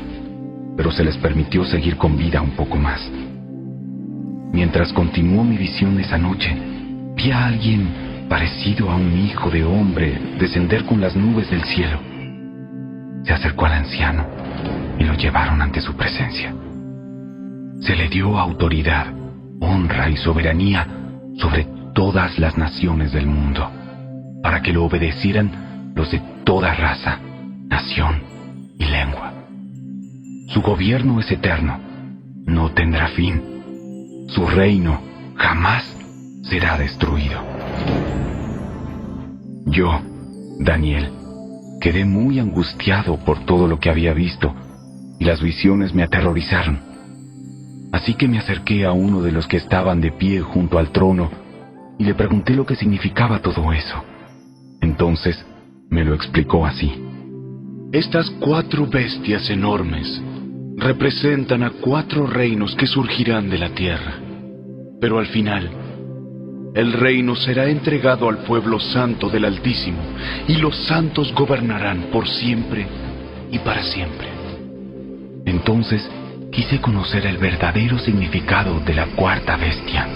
pero se les permitió seguir con vida un poco más. Mientras continuó mi visión esa noche, vi a alguien parecido a un hijo de hombre descender con las nubes del cielo. Se acercó al anciano y lo llevaron ante su presencia. Se le dio autoridad, honra y soberanía sobre todas las naciones del mundo, para que lo obedecieran los de toda raza, nación y lengua. Su gobierno es eterno no tendrá fin. Su reino jamás será destruido. Yo, Daniel, quedé muy angustiado por todo lo que había visto, y las visiones me aterrorizaron. Así que me acerqué a uno de los que estaban de pie junto al trono y le pregunté lo que significaba todo eso. Entonces me lo explicó así. Estas 4 bestias enormes representan a 4 reinos que surgirán de la tierra. Pero al final, el reino será entregado al pueblo santo del Altísimo, y los santos gobernarán por siempre y para siempre. Entonces quise conocer el verdadero significado de la 4ª bestia,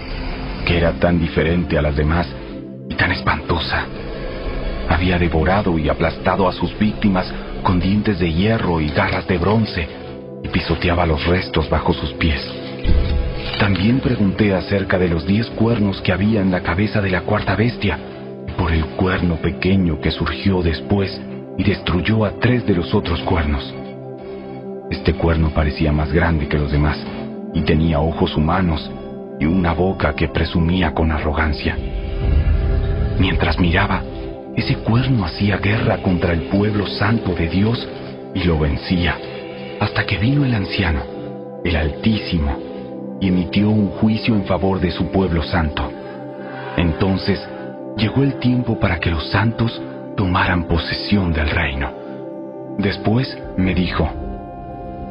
que era tan diferente a las demás y tan espantosa. Había devorado y aplastado a sus víctimas con dientes de hierro y garras de bronce, y pisoteaba los restos bajo sus pies. También pregunté acerca de los 10 cuernos que había en la cabeza de la 4ª bestia, y por el cuerno pequeño que surgió después y destruyó a 3 de los otros cuernos. Este cuerno parecía más grande que los demás, y tenía ojos humanos y una boca que presumía con arrogancia. Mientras miraba, ese cuerno hacía guerra contra el pueblo santo de Dios y lo vencía, hasta que vino el anciano, el Altísimo, y emitió un juicio en favor de su pueblo santo. Entonces llegó el tiempo para que los santos tomaran posesión del reino. Después me dijo: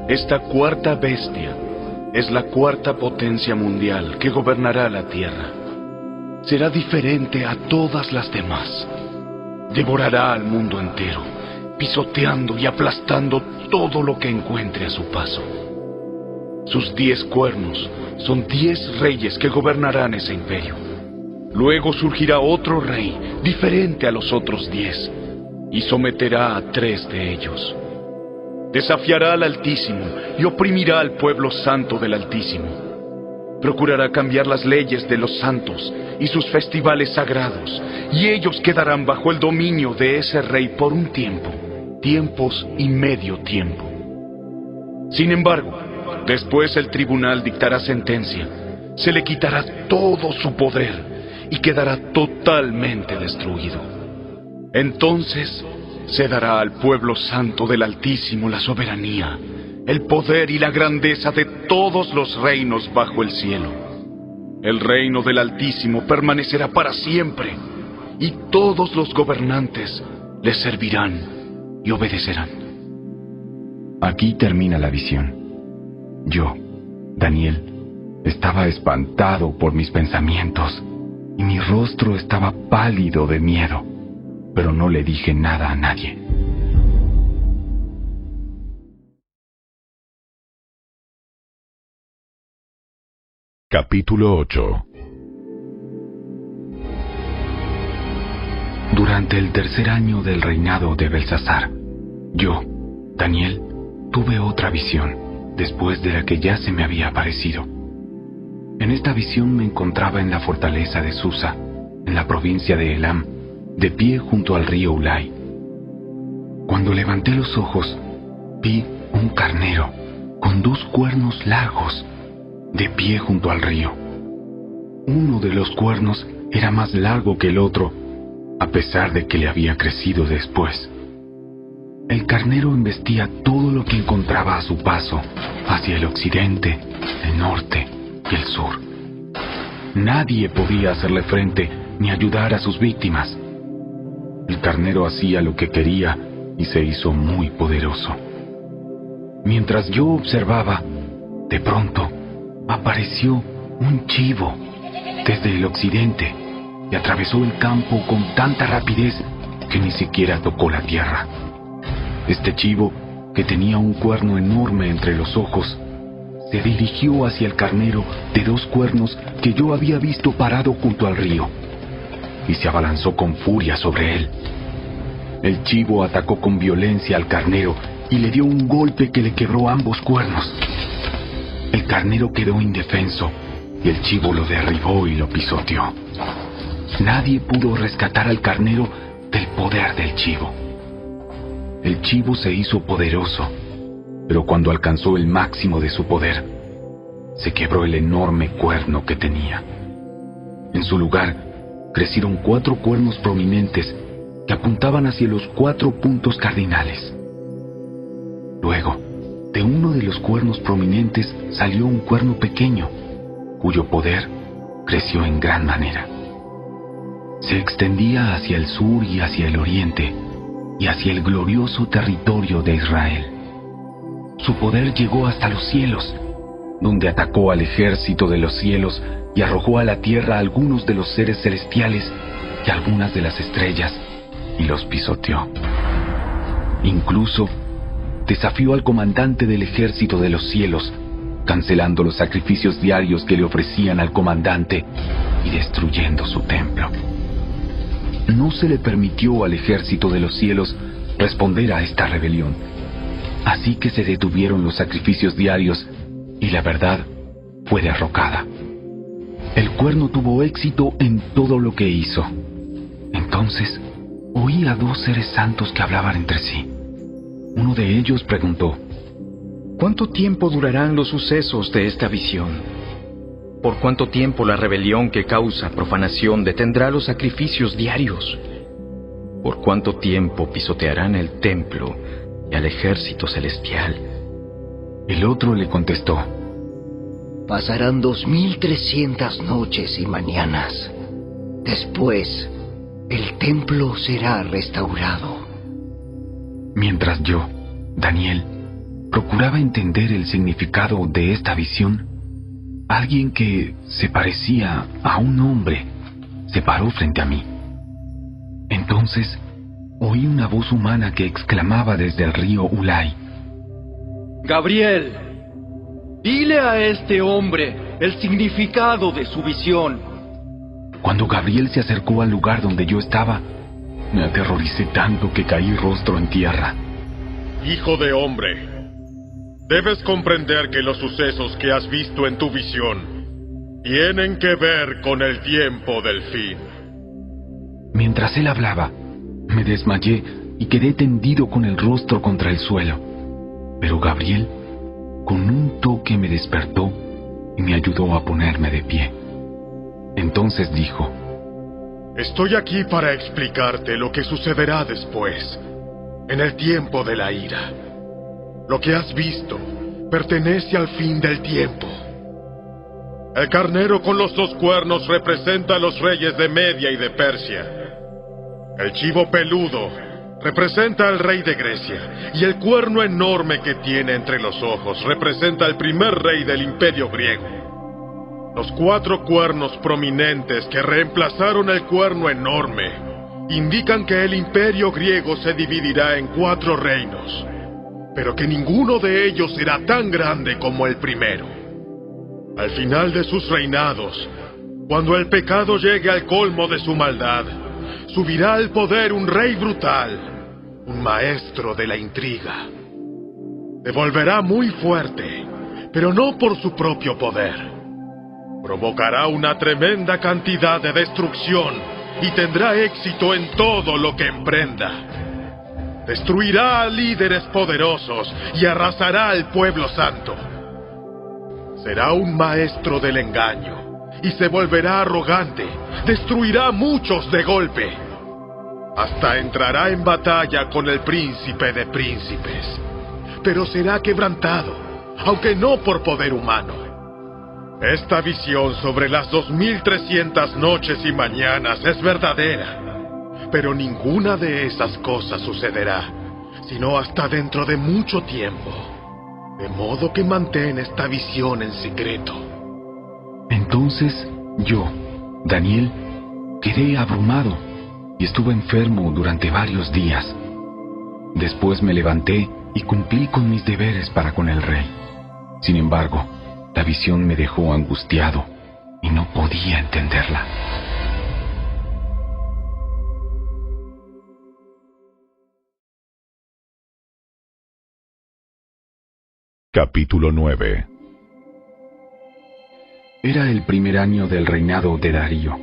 esta 4ª bestia es la 4ª potencia mundial que gobernará la tierra. Será diferente a todas las demás. Devorará al mundo entero, pisoteando y aplastando todo lo que encuentre a su paso. Sus 10 cuernos son 10 reyes que gobernarán ese imperio. Luego surgirá otro rey, diferente a los otros 10, y someterá a 3 de ellos. Desafiará al Altísimo y oprimirá al pueblo santo del Altísimo. Procurará cambiar las leyes de los santos y sus festivales sagrados, y ellos quedarán bajo el dominio de ese rey por un tiempo, tiempos y medio tiempo. Sin embargo, después el tribunal dictará sentencia, se le quitará todo su poder y quedará totalmente destruido. Entonces se dará al pueblo santo del Altísimo la soberanía, el poder y la grandeza de todos los reinos bajo el cielo. El reino del Altísimo permanecerá para siempre, y todos los gobernantes le servirán y obedecerán. Aquí termina la visión. Yo, Daniel, estaba espantado por mis pensamientos, y mi rostro estaba pálido de miedo, pero no le dije nada a nadie. Capítulo 8. Durante el 3er año del reinado de Belsasar, yo, Daniel, tuve otra visión, después de la que ya se me había aparecido. En esta visión me encontraba en la fortaleza de Susa, en la provincia de Elam, de pie junto al río Ulai. Cuando levanté los ojos, vi un carnero con 2 cuernos largos, de pie junto al río. Uno de los cuernos era más largo que el otro, a pesar de que le había crecido después. El carnero embestía todo lo que encontraba a su paso, hacia el occidente, el norte y el sur. Nadie podía hacerle frente ni ayudar a sus víctimas. El carnero hacía lo que quería y se hizo muy poderoso. Mientras yo observaba, de pronto apareció un chivo desde el occidente y atravesó el campo con tanta rapidez que ni siquiera tocó la tierra. Este chivo, que tenía un cuerno enorme entre los ojos, se dirigió hacia el carnero de 2 cuernos que yo había visto parado junto al río, y se abalanzó con furia sobre él. El chivo atacó con violencia al carnero y le dio un golpe que le quebró ambos cuernos. El carnero quedó indefenso y el chivo lo derribó y lo pisoteó. Nadie pudo rescatar al carnero del poder del chivo. El chivo se hizo poderoso, pero cuando alcanzó el máximo de su poder, se quebró el enorme cuerno que tenía. En su lugar, crecieron 4 cuernos prominentes que apuntaban hacia los 4 puntos cardinales. Luego, de uno de los cuernos prominentes salió un cuerno pequeño, cuyo poder creció en gran manera. Se extendía hacia el sur y hacia el oriente, y hacia el glorioso territorio de Israel. Su poder llegó hasta los cielos, donde atacó al ejército de los cielos y arrojó a la tierra a algunos de los seres celestiales y algunas de las estrellas, y los pisoteó. Incluso desafió al comandante del ejército de los cielos, cancelando los sacrificios diarios que le ofrecían al comandante y destruyendo su templo. No se le permitió al ejército de los cielos responder a esta rebelión, así que se detuvieron los sacrificios diarios y la verdad fue derrocada. El cuerno tuvo éxito en todo lo que hizo. Entonces oí a 2 seres santos que hablaban entre sí. Uno de ellos preguntó: ¿cuánto tiempo durarán los sucesos de esta visión? ¿Por cuánto tiempo la rebelión que causa profanación detendrá los sacrificios diarios? ¿Por cuánto tiempo pisotearán el templo y al ejército celestial? El otro le contestó: pasarán 2300 noches y mañanas. Después, el templo será restaurado. Mientras yo, Daniel, procuraba entender el significado de esta visión, alguien que se parecía a un hombre se paró frente a mí. Entonces, oí una voz humana que exclamaba desde el río Ulai: Gabriel, dile a este hombre el significado de su visión. Cuando Gabriel se acercó al lugar donde yo estaba, me aterroricé tanto que caí rostro en tierra. Hijo de hombre, debes comprender que los sucesos que has visto en tu visión tienen que ver con el tiempo del fin. Mientras él hablaba, me desmayé y quedé tendido con el rostro contra el suelo. Pero Gabriel, con un toque, me despertó y me ayudó a ponerme de pie. Entonces dijo: estoy aquí para explicarte lo que sucederá después, en el tiempo de la ira. Lo que has visto pertenece al fin del tiempo. El carnero con los 2 cuernos representa a los reyes de Media y de Persia. El chivo peludo representa al rey de Grecia, y el cuerno enorme que tiene entre los ojos representa al primer rey del imperio griego. Los 4 cuernos prominentes que reemplazaron el cuerno enorme indican que el imperio griego se dividirá en 4 reinos, pero que ninguno de ellos será tan grande como el primero. Al final de sus reinados, cuando el pecado llegue al colmo de su maldad, subirá al poder un rey brutal, un maestro de la intriga. Se volverá muy fuerte, pero no por su propio poder. Provocará una tremenda cantidad de destrucción y tendrá éxito en todo lo que emprenda. Destruirá a líderes poderosos y arrasará al pueblo santo. Será un maestro del engaño y se volverá arrogante. Destruirá a muchos de golpe. Hasta entrará en batalla con el príncipe de príncipes. Pero será quebrantado, aunque no por poder humano. Esta visión sobre las 2300 noches y mañanas es verdadera, pero ninguna de esas cosas sucederá, sino hasta dentro de mucho tiempo. De modo que mantén esta visión en secreto. Entonces yo, Daniel, quedé abrumado y estuve enfermo durante varios días. Después me levanté y cumplí con mis deberes para con el rey. Sin embargo, la visión me dejó angustiado y no podía entenderla. Capítulo 9. Era el primer año del reinado de Darío,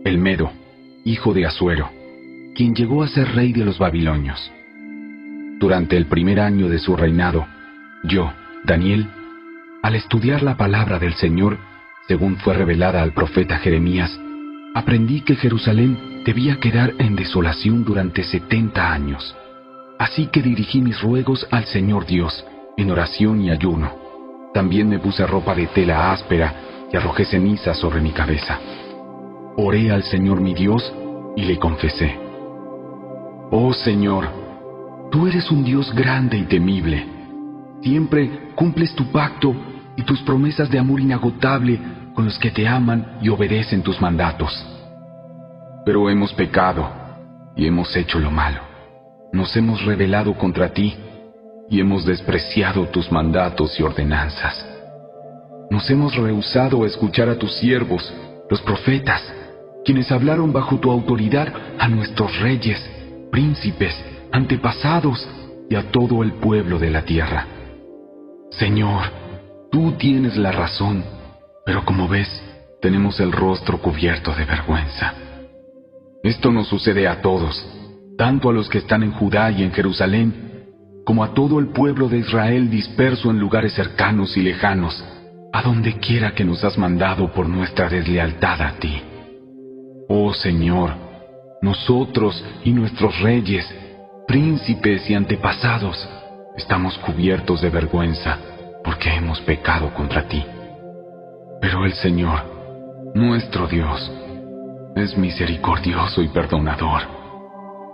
el Medo, hijo de Asuero, quien llegó a ser rey de los babilonios. Durante el primer año de su reinado, yo, Daniel, Al estudiar la palabra del Señor, según fue revelada al profeta Jeremías, aprendí que Jerusalén debía quedar en desolación durante 70 años. Así que dirigí mis ruegos al Señor Dios, en oración y ayuno. También me puse ropa de tela áspera y arrojé ceniza sobre mi cabeza. Oré al Señor mi Dios y le confesé: Oh Señor, tú eres un Dios grande y temible. Siempre cumples tu pacto y tus promesas de amor inagotable con los que te aman y obedecen tus mandatos. Pero hemos pecado y hemos hecho lo malo. Nos hemos rebelado contra ti y hemos despreciado tus mandatos y ordenanzas. Nos hemos rehusado a escuchar a tus siervos, los profetas, quienes hablaron bajo tu autoridad a nuestros reyes, príncipes, antepasados y a todo el pueblo de la tierra. Señor, tú tienes la razón, pero como ves, tenemos el rostro cubierto de vergüenza. Esto nos sucede a todos, tanto a los que están en Judá y en Jerusalén, como a todo el pueblo de Israel disperso en lugares cercanos y lejanos, a donde quiera que nos has mandado por nuestra deslealtad a ti. Oh Señor, nosotros y nuestros reyes, príncipes y antepasados, estamos cubiertos de vergüenza porque hemos pecado contra ti. Pero el Señor, nuestro Dios, es misericordioso y perdonador,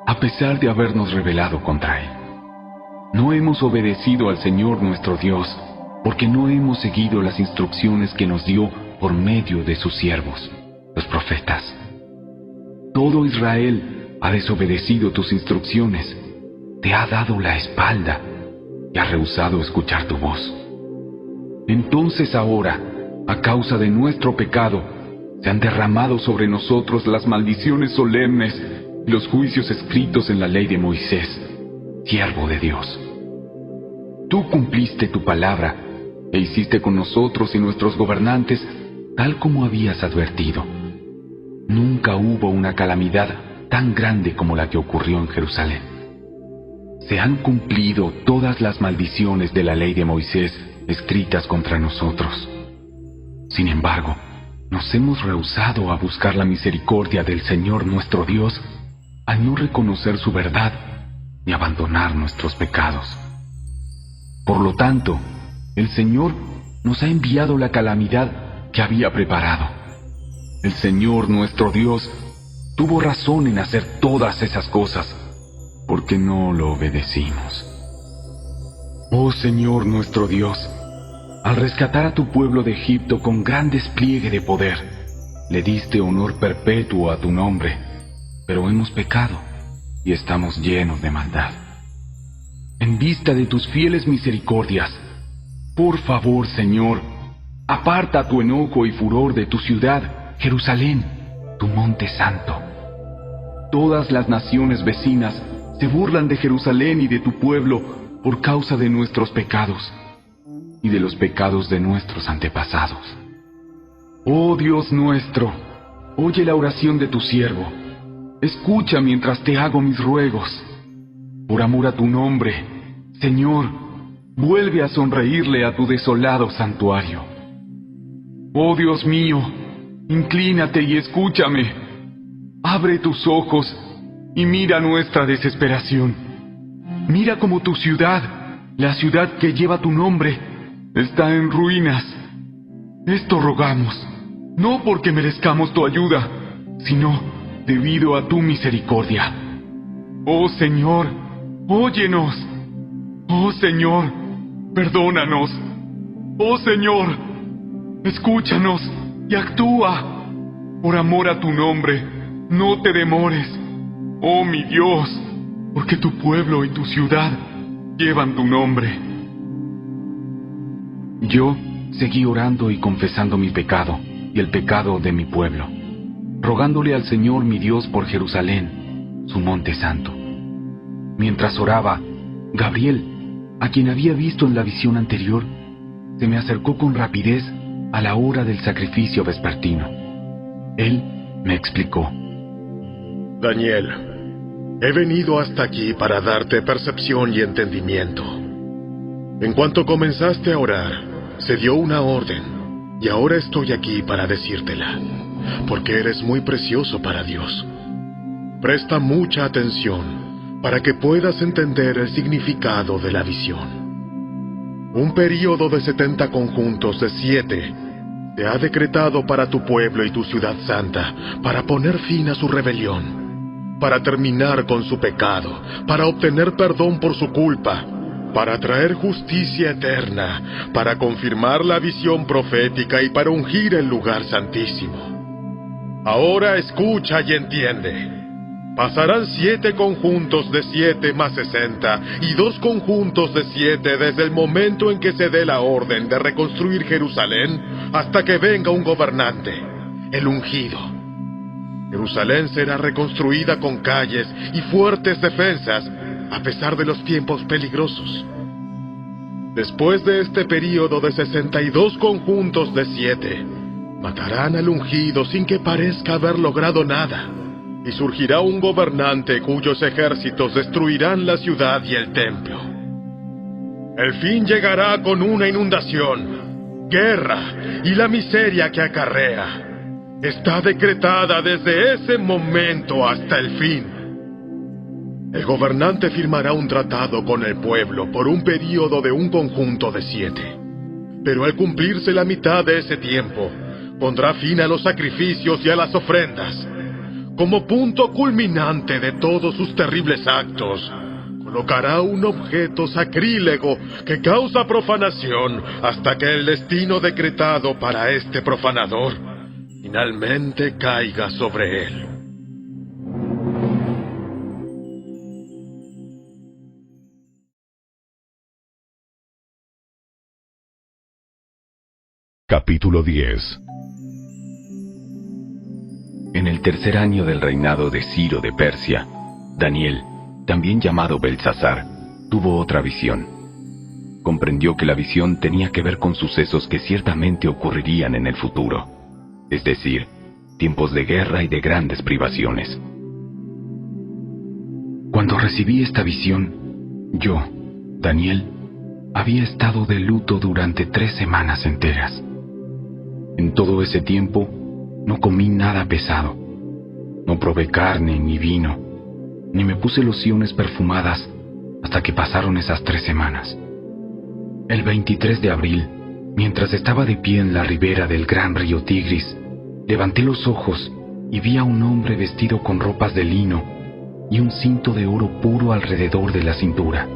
a pesar de habernos rebelado contra Él. No hemos obedecido al Señor nuestro Dios, porque no hemos seguido las instrucciones que nos dio por medio de sus siervos, los profetas. Todo Israel ha desobedecido tus instrucciones, te ha dado la espalda y ha rehusado escuchar tu voz. Entonces ahora, a causa de nuestro pecado, se han derramado sobre nosotros las maldiciones solemnes y los juicios escritos en la ley de Moisés, siervo de Dios. Tú cumpliste tu palabra e hiciste con nosotros y nuestros gobernantes tal como habías advertido. Nunca hubo una calamidad tan grande como la que ocurrió en Jerusalén. Se han cumplido todas las maldiciones de la ley de Moisés escritas contra nosotros. Sin embargo, nos hemos rehusado a buscar la misericordia del Señor nuestro Dios al no reconocer su verdad ni abandonar nuestros pecados. Por lo tanto, el Señor nos ha enviado la calamidad que había preparado. El Señor nuestro Dios tuvo razón en hacer todas esas cosas, porque no lo obedecimos. Oh Señor nuestro Dios, al rescatar a tu pueblo de Egipto con gran despliegue de poder, le diste honor perpetuo a tu nombre, pero hemos pecado y estamos llenos de maldad. En vista de tus fieles misericordias, por favor, Señor, aparta tu enojo y furor de tu ciudad, Jerusalén, tu monte santo. Todas las naciones vecinas se burlan de Jerusalén y de tu pueblo por causa de nuestros pecados y de los pecados de nuestros antepasados. Oh Dios nuestro, oye la oración de tu siervo. Escucha mientras te hago mis ruegos. Por amor a tu nombre, Señor, vuelve a sonreírle a tu desolado santuario. Oh Dios mío, inclínate y escúchame. Abre tus ojos y mira nuestra desesperación. Mira cómo tu ciudad, la ciudad que lleva tu nombre, está en ruinas. Esto rogamos, no porque merezcamos tu ayuda, sino debido a tu misericordia. Oh Señor, óyenos. Oh Señor, perdónanos. Oh Señor, escúchanos y actúa. Por amor a tu nombre, no te demores. Oh mi Dios, porque tu pueblo y tu ciudad llevan tu nombre. Yo seguí orando y confesando mi pecado y el pecado de mi pueblo, rogándole al Señor mi Dios por Jerusalén, su monte santo. Mientras oraba, Gabriel, a quien había visto en la visión anterior, se me acercó con rapidez a la hora del sacrificio vespertino. Él me explicó: Daniel, he venido hasta aquí para darte percepción y entendimiento. En cuanto comenzaste a orar, se dio una orden, y ahora estoy aquí para decírtela, porque eres muy precioso para Dios. Presta mucha atención para que puedas entender el significado de la visión. Un período de 70 conjuntos de 7 se ha decretado para tu pueblo y tu ciudad santa, para poner fin a su rebelión, para terminar con su pecado, para obtener perdón por su culpa, para traer justicia eterna, para confirmar la visión profética y para ungir el lugar santísimo. Ahora escucha y entiende. Pasarán 7 conjuntos de 7 más 60 y 2 conjuntos de 7 desde el momento en que se dé la orden de reconstruir Jerusalén hasta que venga un gobernante, el ungido. Jerusalén será reconstruida con calles y fuertes defensas a pesar de los tiempos peligrosos. Después de este período de 62 conjuntos de 7, matarán al ungido sin que parezca haber logrado nada. Y surgirá un gobernante cuyos ejércitos destruirán la ciudad y el templo. El fin llegará con una inundación, guerra y la miseria que acarrea. Está decretada desde ese momento hasta el fin. El gobernante firmará un tratado con el pueblo por un período de un conjunto de 7. Pero al cumplirse la mitad de ese tiempo, pondrá fin a los sacrificios y a las ofrendas. Como punto culminante de todos sus terribles actos, colocará un objeto sacrílego que causa profanación hasta que el destino decretado para este profanador finalmente caiga sobre él. Capítulo 10. En el tercer año del reinado de Ciro de Persia, Daniel, también llamado Belsasar, tuvo otra visión. Comprendió que la visión tenía que ver con sucesos que ciertamente ocurrirían en el futuro, es decir, tiempos de guerra y de grandes privaciones. Cuando recibí esta visión, yo, Daniel, había estado de luto durante 3 semanas enteras. En todo ese tiempo, no comí nada pesado, no probé carne ni vino, ni me puse lociones perfumadas hasta que pasaron esas 3 semanas. El 23 de abril, mientras estaba de pie en la ribera del gran río Tigris, levanté los ojos y vi a un hombre vestido con ropas de lino y un cinto de oro puro alrededor de la cintura.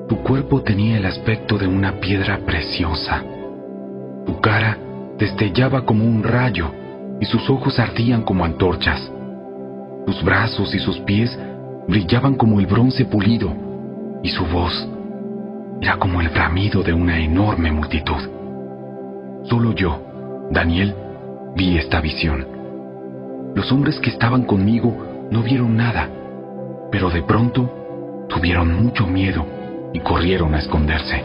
Su cuerpo tenía el aspecto de una piedra preciosa. Su cara destellaba como un rayo y sus ojos ardían como antorchas. Sus brazos y sus pies brillaban como el bronce pulido y su voz era como el bramido de una enorme multitud. Solo yo, Daniel, vi esta visión. Los hombres que estaban conmigo no vieron nada, pero de pronto tuvieron mucho miedo y corrieron a esconderse.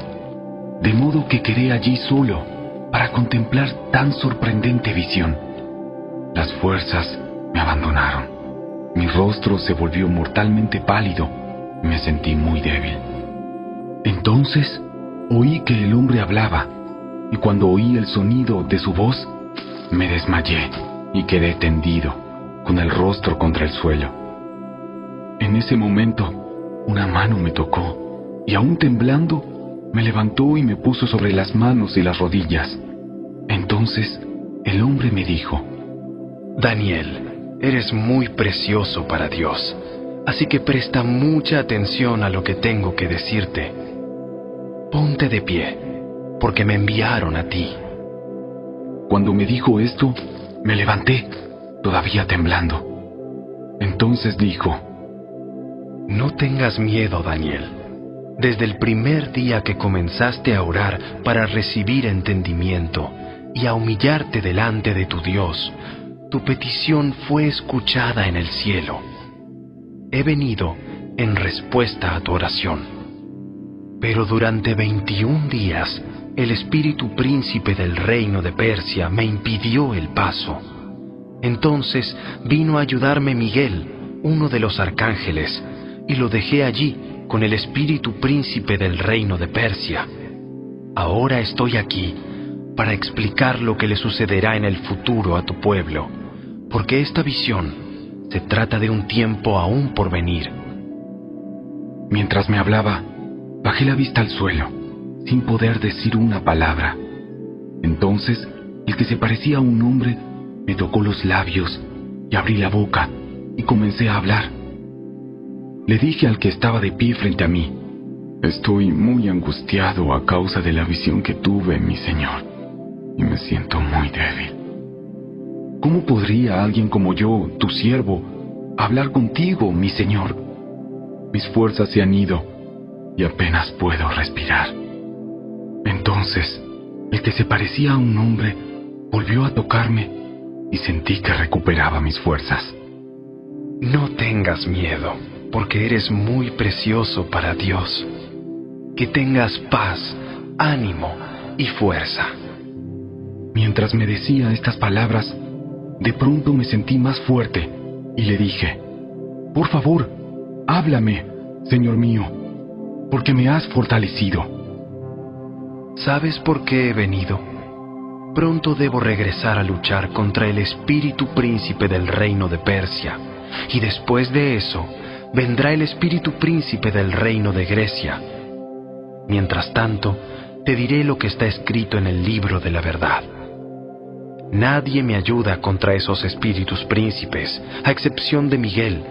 De modo que quedé allí solo para contemplar tan sorprendente visión. Las fuerzas me abandonaron. Mi rostro se volvió mortalmente pálido y me sentí muy débil. Entonces oí que el hombre hablaba, y cuando oí el sonido de su voz, me desmayé y quedé tendido, con el rostro contra el suelo. En ese momento, una mano me tocó, y aún temblando, me levantó y me puso sobre las manos y las rodillas. Entonces, el hombre me dijo: Daniel, eres muy precioso para Dios, así que presta mucha atención a lo que tengo que decirte. Ponte de pie, porque me enviaron a ti. Cuando me dijo esto, me levanté, todavía temblando. Entonces dijo: No tengas miedo, Daniel. Desde el primer día que comenzaste a orar para recibir entendimiento y a humillarte delante de tu Dios, tu petición fue escuchada en el cielo. He venido en respuesta a tu oración. Pero durante 21 días, el espíritu príncipe del reino de Persia me impidió el paso. Entonces vino a ayudarme Miguel, uno de los arcángeles, y lo dejé allí con el espíritu príncipe del reino de Persia. Ahora estoy aquí para explicar lo que le sucederá en el futuro a tu pueblo, porque esta visión se trata de un tiempo aún por venir. Mientras me hablaba, bajé la vista al suelo, sin poder decir una palabra. Entonces, el que se parecía a un hombre me tocó los labios y abrí la boca y comencé a hablar. Le dije al que estaba de pie frente a mí: estoy muy angustiado a causa de la visión que tuve, mi Señor, y me siento muy débil. ¿Cómo podría alguien como yo, tu siervo, hablar contigo, mi Señor? Mis fuerzas se han ido y apenas puedo respirar. Entonces, el que se parecía a un hombre volvió a tocarme y sentí que recuperaba mis fuerzas. No tengas miedo, porque eres muy precioso para Dios. Que tengas paz, ánimo y fuerza. Mientras me decía estas palabras, de pronto me sentí más fuerte y le dije: por favor, háblame, Señor mío, porque me has fortalecido. ¿Sabes por qué he venido? Pronto debo regresar a luchar contra el espíritu príncipe del reino de Persia, y después de eso vendrá el espíritu príncipe del reino de Grecia. Mientras tanto, te diré lo que está escrito en el libro de la verdad. Nadie me ayuda contra esos espíritus príncipes, a excepción de Miguel,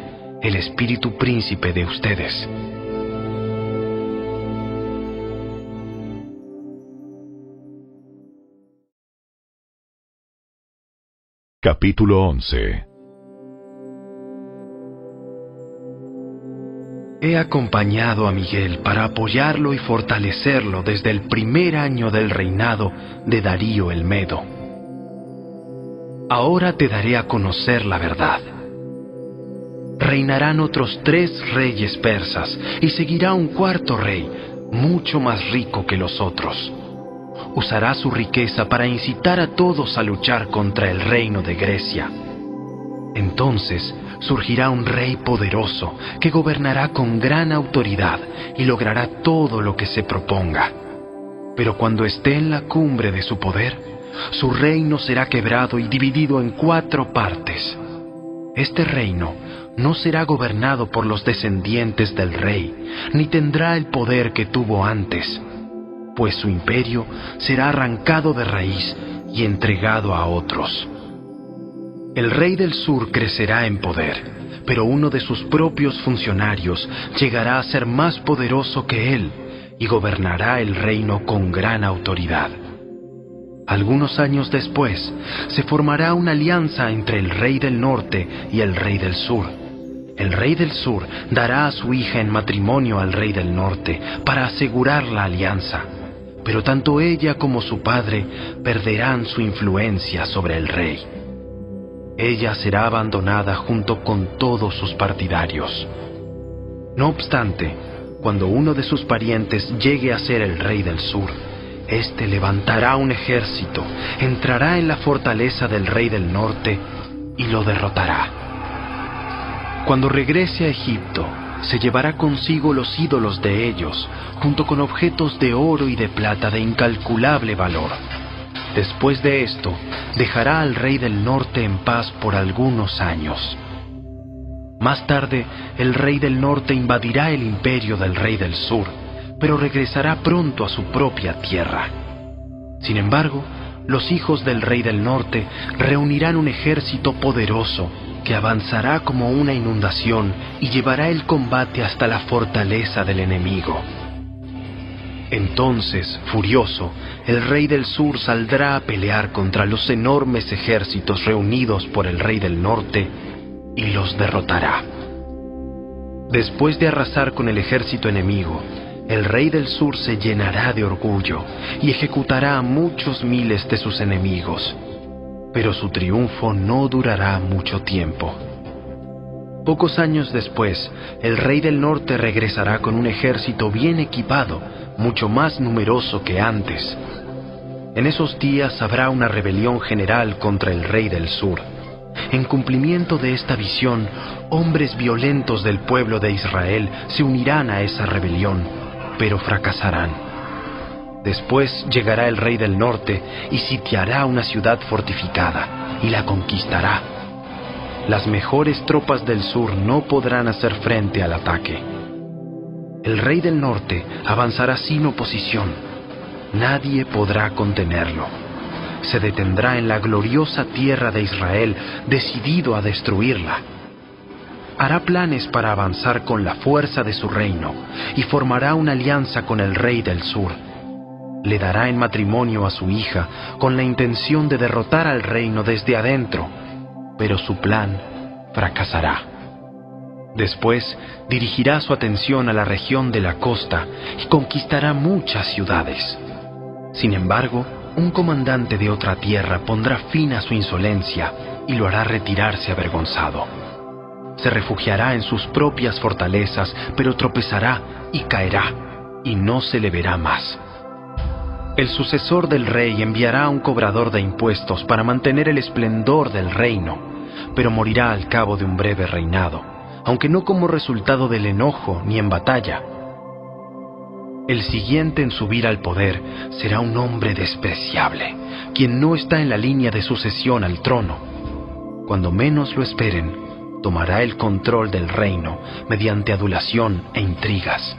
el espíritu príncipe de ustedes. Capítulo 11. He acompañado a Miguel para apoyarlo y fortalecerlo desde el primer año del reinado de Darío el Medo. Ahora te daré a conocer la verdad. Reinarán otros 3 reyes persas y seguirá un 4º rey, mucho más rico que los otros. Usará su riqueza para incitar a todos a luchar contra el reino de Grecia. Entonces surgirá un rey poderoso que gobernará con gran autoridad y logrará todo lo que se proponga. Pero cuando esté en la cumbre de su poder, su reino será quebrado y dividido en 4 partes. Este reino no será gobernado por los descendientes del rey, ni tendrá el poder que tuvo antes, pues su imperio será arrancado de raíz y entregado a otros. El rey del sur crecerá en poder, pero uno de sus propios funcionarios llegará a ser más poderoso que él y gobernará el reino con gran autoridad. Algunos años después, se formará una alianza entre el rey del norte y el rey del sur. El rey del sur dará a su hija en matrimonio al rey del norte para asegurar la alianza, pero tanto ella como su padre perderán su influencia sobre el rey. Ella será abandonada junto con todos sus partidarios. No obstante, cuando uno de sus parientes llegue a ser el rey del sur, éste levantará un ejército, entrará en la fortaleza del rey del norte y lo derrotará. Cuando regrese a Egipto, se llevará consigo los ídolos de ellos, junto con objetos de oro y de plata de incalculable valor. Después de esto, dejará al rey del norte en paz por algunos años. Más tarde, el rey del norte invadirá el imperio del rey del sur, pero regresará pronto a su propia tierra. Sin embargo, los hijos del rey del norte reunirán un ejército poderoso que avanzará como una inundación y llevará el combate hasta la fortaleza del enemigo. Entonces, furioso, el rey del sur saldrá a pelear contra los enormes ejércitos reunidos por el rey del norte y los derrotará. Después de arrasar con el ejército enemigo, el rey del sur se llenará de orgullo y ejecutará a muchos miles de sus enemigos, pero su triunfo no durará mucho tiempo. Pocos años después, el rey del norte regresará con un ejército bien equipado, mucho más numeroso que antes. En esos días habrá una rebelión general contra el rey del sur. En cumplimiento de esta visión, hombres violentos del pueblo de Israel se unirán a esa rebelión, pero fracasarán. Después llegará el rey del norte y sitiará una ciudad fortificada y la conquistará. Las mejores tropas del sur no podrán hacer frente al ataque. El rey del norte avanzará sin oposición. Nadie podrá contenerlo. Se detendrá en la gloriosa tierra de Israel, decidido a destruirla. Hará planes para avanzar con la fuerza de su reino y formará una alianza con el rey del sur. Le dará en matrimonio a su hija con la intención de derrotar al reino desde adentro, pero su plan fracasará. Después dirigirá su atención a la región de la costa y conquistará muchas ciudades. Sin embargo, un comandante de otra tierra pondrá fin a su insolencia y lo hará retirarse avergonzado. Se refugiará en sus propias fortalezas, pero tropezará y caerá, y no se le verá más. El sucesor del rey enviará a un cobrador de impuestos para mantener el esplendor del reino, pero morirá al cabo de un breve reinado, aunque no como resultado del enojo ni en batalla. El siguiente en subir al poder será un hombre despreciable, quien no está en la línea de sucesión al trono. Cuando menos lo esperen, tomará el control del reino mediante adulación e intrigas.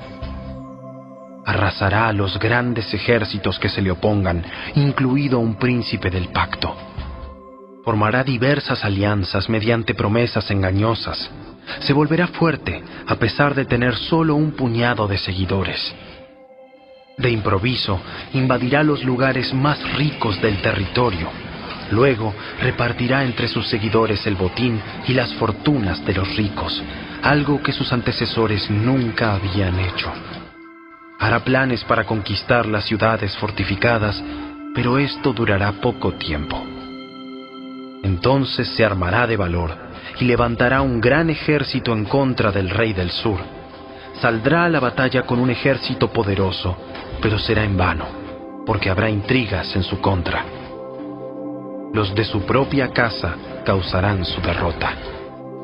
Arrasará a los grandes ejércitos que se le opongan, incluido un príncipe del pacto. Formará diversas alianzas mediante promesas engañosas. Se volverá fuerte a pesar de tener solo un puñado de seguidores. De improviso, invadirá los lugares más ricos del territorio. Luego, repartirá entre sus seguidores el botín y las fortunas de los ricos, algo que sus antecesores nunca habían hecho. Hará planes para conquistar las ciudades fortificadas, pero esto durará poco tiempo. Entonces se armará de valor y levantará un gran ejército en contra del rey del sur. Saldrá a la batalla con un ejército poderoso, pero será en vano, porque habrá intrigas en su contra. Los de su propia casa causarán su derrota.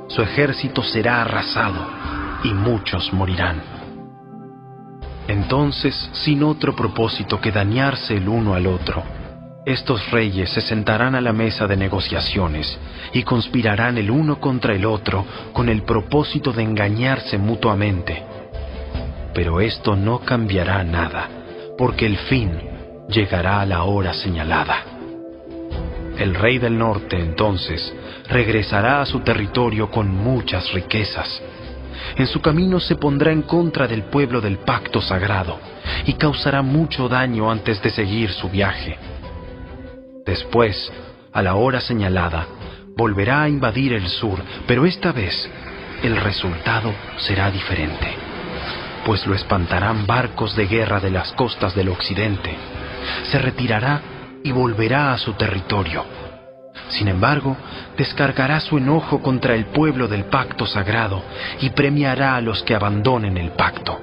Su ejército será arrasado y muchos morirán. Entonces, sin otro propósito que dañarse el uno al otro, estos reyes se sentarán a la mesa de negociaciones y conspirarán el uno contra el otro con el propósito de engañarse mutuamente. Pero esto no cambiará nada, porque el fin llegará a la hora señalada. El rey del norte, entonces, regresará a su territorio con muchas riquezas. En su camino se pondrá en contra del pueblo del pacto sagrado y causará mucho daño antes de seguir su viaje. Después, a la hora señalada, volverá a invadir el sur, pero esta vez el resultado será diferente, pues lo espantarán barcos de guerra de las costas del occidente. Se retirará y volverá a su territorio. Sin embargo, descargará su enojo contra el pueblo del pacto sagrado y premiará a los que abandonen el pacto.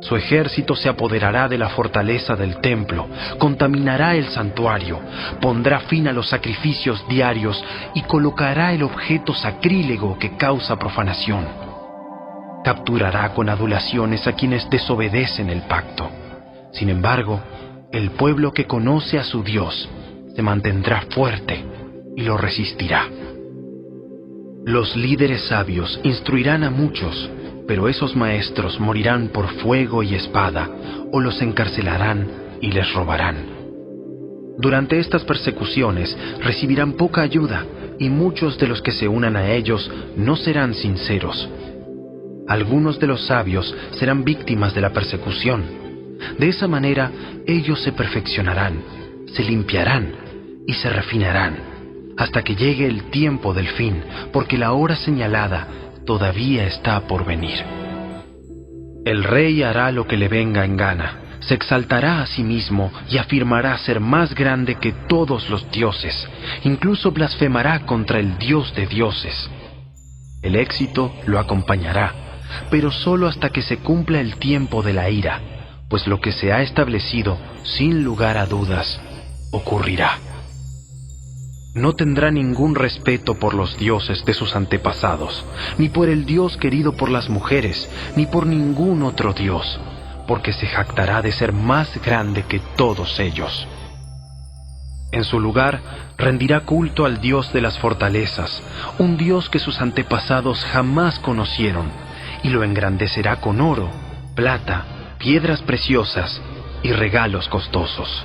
Su ejército se apoderará de la fortaleza del templo, contaminará el santuario, pondrá fin a los sacrificios diarios y colocará el objeto sacrílego que causa profanación. Capturará con adulaciones a quienes desobedecen el pacto. Sin embargo, el pueblo que conoce a su Dios se mantendrá fuerte y lo resistirá. Los líderes sabios instruirán a muchos, pero esos maestros morirán por fuego y espada, o los encarcelarán y les robarán. Durante estas persecuciones recibirán poca ayuda, y muchos de los que se unan a ellos no serán sinceros. Algunos de los sabios serán víctimas de la persecución. De esa manera, ellos se perfeccionarán, se limpiarán y se refinarán, hasta que llegue el tiempo del fin, porque la hora señalada todavía está por venir. El rey hará lo que le venga en gana, se exaltará a sí mismo y afirmará ser más grande que todos los dioses, incluso blasfemará contra el Dios de dioses. El éxito lo acompañará, pero solo hasta que se cumpla el tiempo de la ira, pues lo que se ha establecido, sin lugar a dudas, ocurrirá. No tendrá ningún respeto por los dioses de sus antepasados, ni por el Dios querido por las mujeres, ni por ningún otro Dios, porque se jactará de ser más grande que todos ellos. En su lugar, rendirá culto al Dios de las fortalezas, un Dios que sus antepasados jamás conocieron, y lo engrandecerá con oro, plata, piedras preciosas y regalos costosos.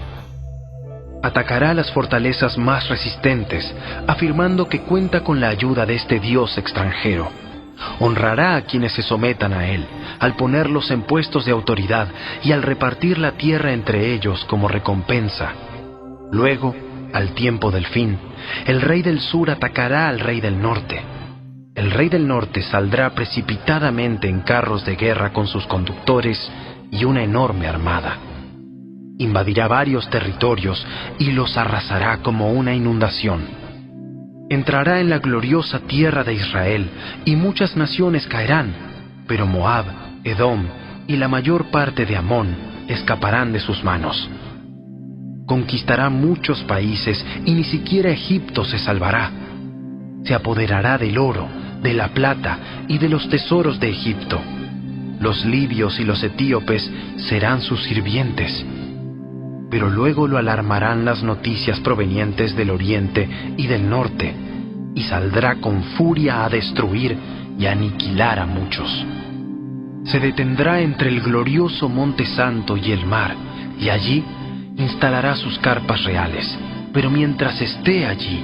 Atacará las fortalezas más resistentes, afirmando que cuenta con la ayuda de este Dios extranjero. Honrará a quienes se sometan a él, al ponerlos en puestos de autoridad y al repartir la tierra entre ellos como recompensa. Luego, al tiempo del fin, el rey del sur atacará al rey del norte. El rey del norte saldrá precipitadamente en carros de guerra con sus conductores y una enorme armada. Invadirá varios territorios y los arrasará como una inundación. Entrará en la gloriosa tierra de Israel y muchas naciones caerán, pero Moab, Edom y la mayor parte de Amón escaparán de sus manos. Conquistará muchos países y ni siquiera Egipto se salvará. Se apoderará del oro, de la plata y de los tesoros de Egipto. Los libios y los etíopes serán sus sirvientes. Pero luego lo alarmarán las noticias provenientes del oriente y del norte, y saldrá con furia a destruir y aniquilar a muchos. Se detendrá entre el glorioso Monte Santo y el mar, y allí instalará sus carpas reales, pero mientras esté allí,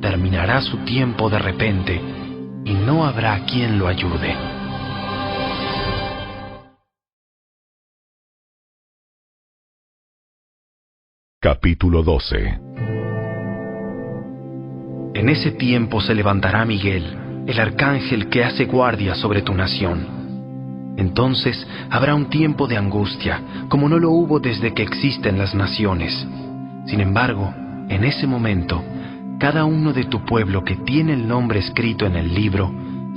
terminará su tiempo de repente, y no habrá quien lo ayude. Capítulo 12. En ese tiempo se levantará Miguel, el arcángel que hace guardia sobre tu nación. Entonces habrá un tiempo de angustia, como no lo hubo desde que existen las naciones. Sin embargo, en ese momento, cada uno de tu pueblo que tiene el nombre escrito en el libro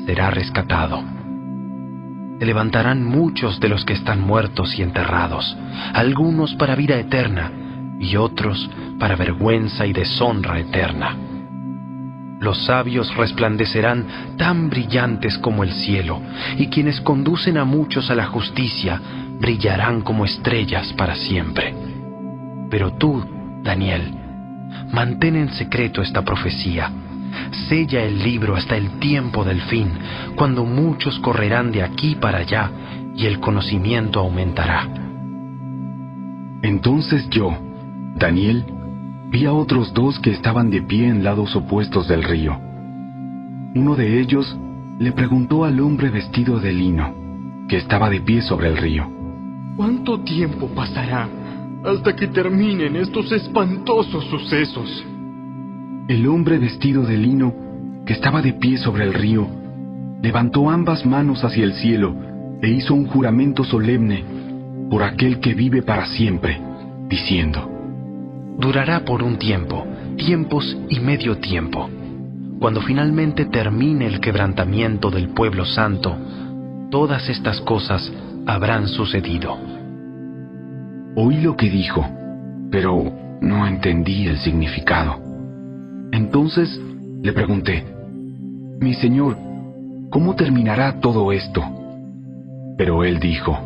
será rescatado. Se levantarán muchos de los que están muertos y enterrados, algunos para vida eterna y otros para vergüenza y deshonra eterna. Los sabios resplandecerán tan brillantes como el cielo, y quienes conducen a muchos a la justicia brillarán como estrellas para siempre. Pero tú, Daniel, mantén en secreto esta profecía. Sella el libro hasta el tiempo del fin, cuando muchos correrán de aquí para allá y el conocimiento aumentará. Entonces yo, Daniel, vi a otros dos que estaban de pie en lados opuestos del río. Uno de ellos le preguntó al hombre vestido de lino, que estaba de pie sobre el río: ¿Cuánto tiempo pasará hasta que terminen estos espantosos sucesos? El hombre vestido de lino, que estaba de pie sobre el río, levantó ambas manos hacia el cielo e hizo un juramento solemne por aquel que vive para siempre, diciendo: Durará por un tiempo, tiempos y medio tiempo. Cuando finalmente termine el quebrantamiento del pueblo santo, todas estas cosas habrán sucedido. Oí lo que dijo, pero no entendí el significado. Entonces le pregunté: Mi señor, ¿cómo terminará todo esto? Pero él dijo: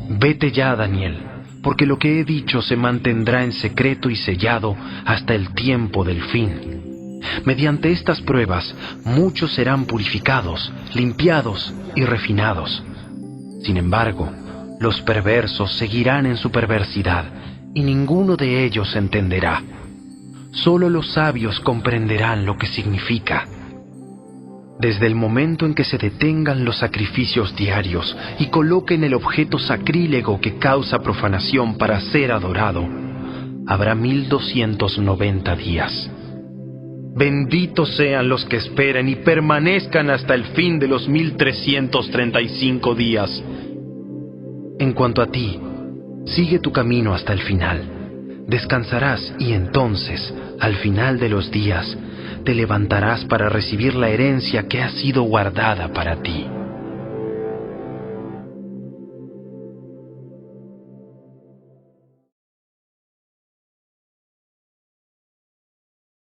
Vete ya, Daniel, porque lo que he dicho se mantendrá en secreto y sellado hasta el tiempo del fin. Mediante estas pruebas, muchos serán purificados, limpiados y refinados. Sin embargo, los perversos seguirán en su perversidad, y ninguno de ellos entenderá. Solo los sabios comprenderán lo que significa. Desde el momento en que se detengan los sacrificios diarios y coloquen el objeto sacrílego que causa profanación para ser adorado, habrá 1290 días. Benditos sean los que esperen y permanezcan hasta el fin de los 1335 días. En cuanto a ti, sigue tu camino hasta el final. Descansarás y entonces, al final de los días, te levantarás para recibir la herencia que ha sido guardada para ti.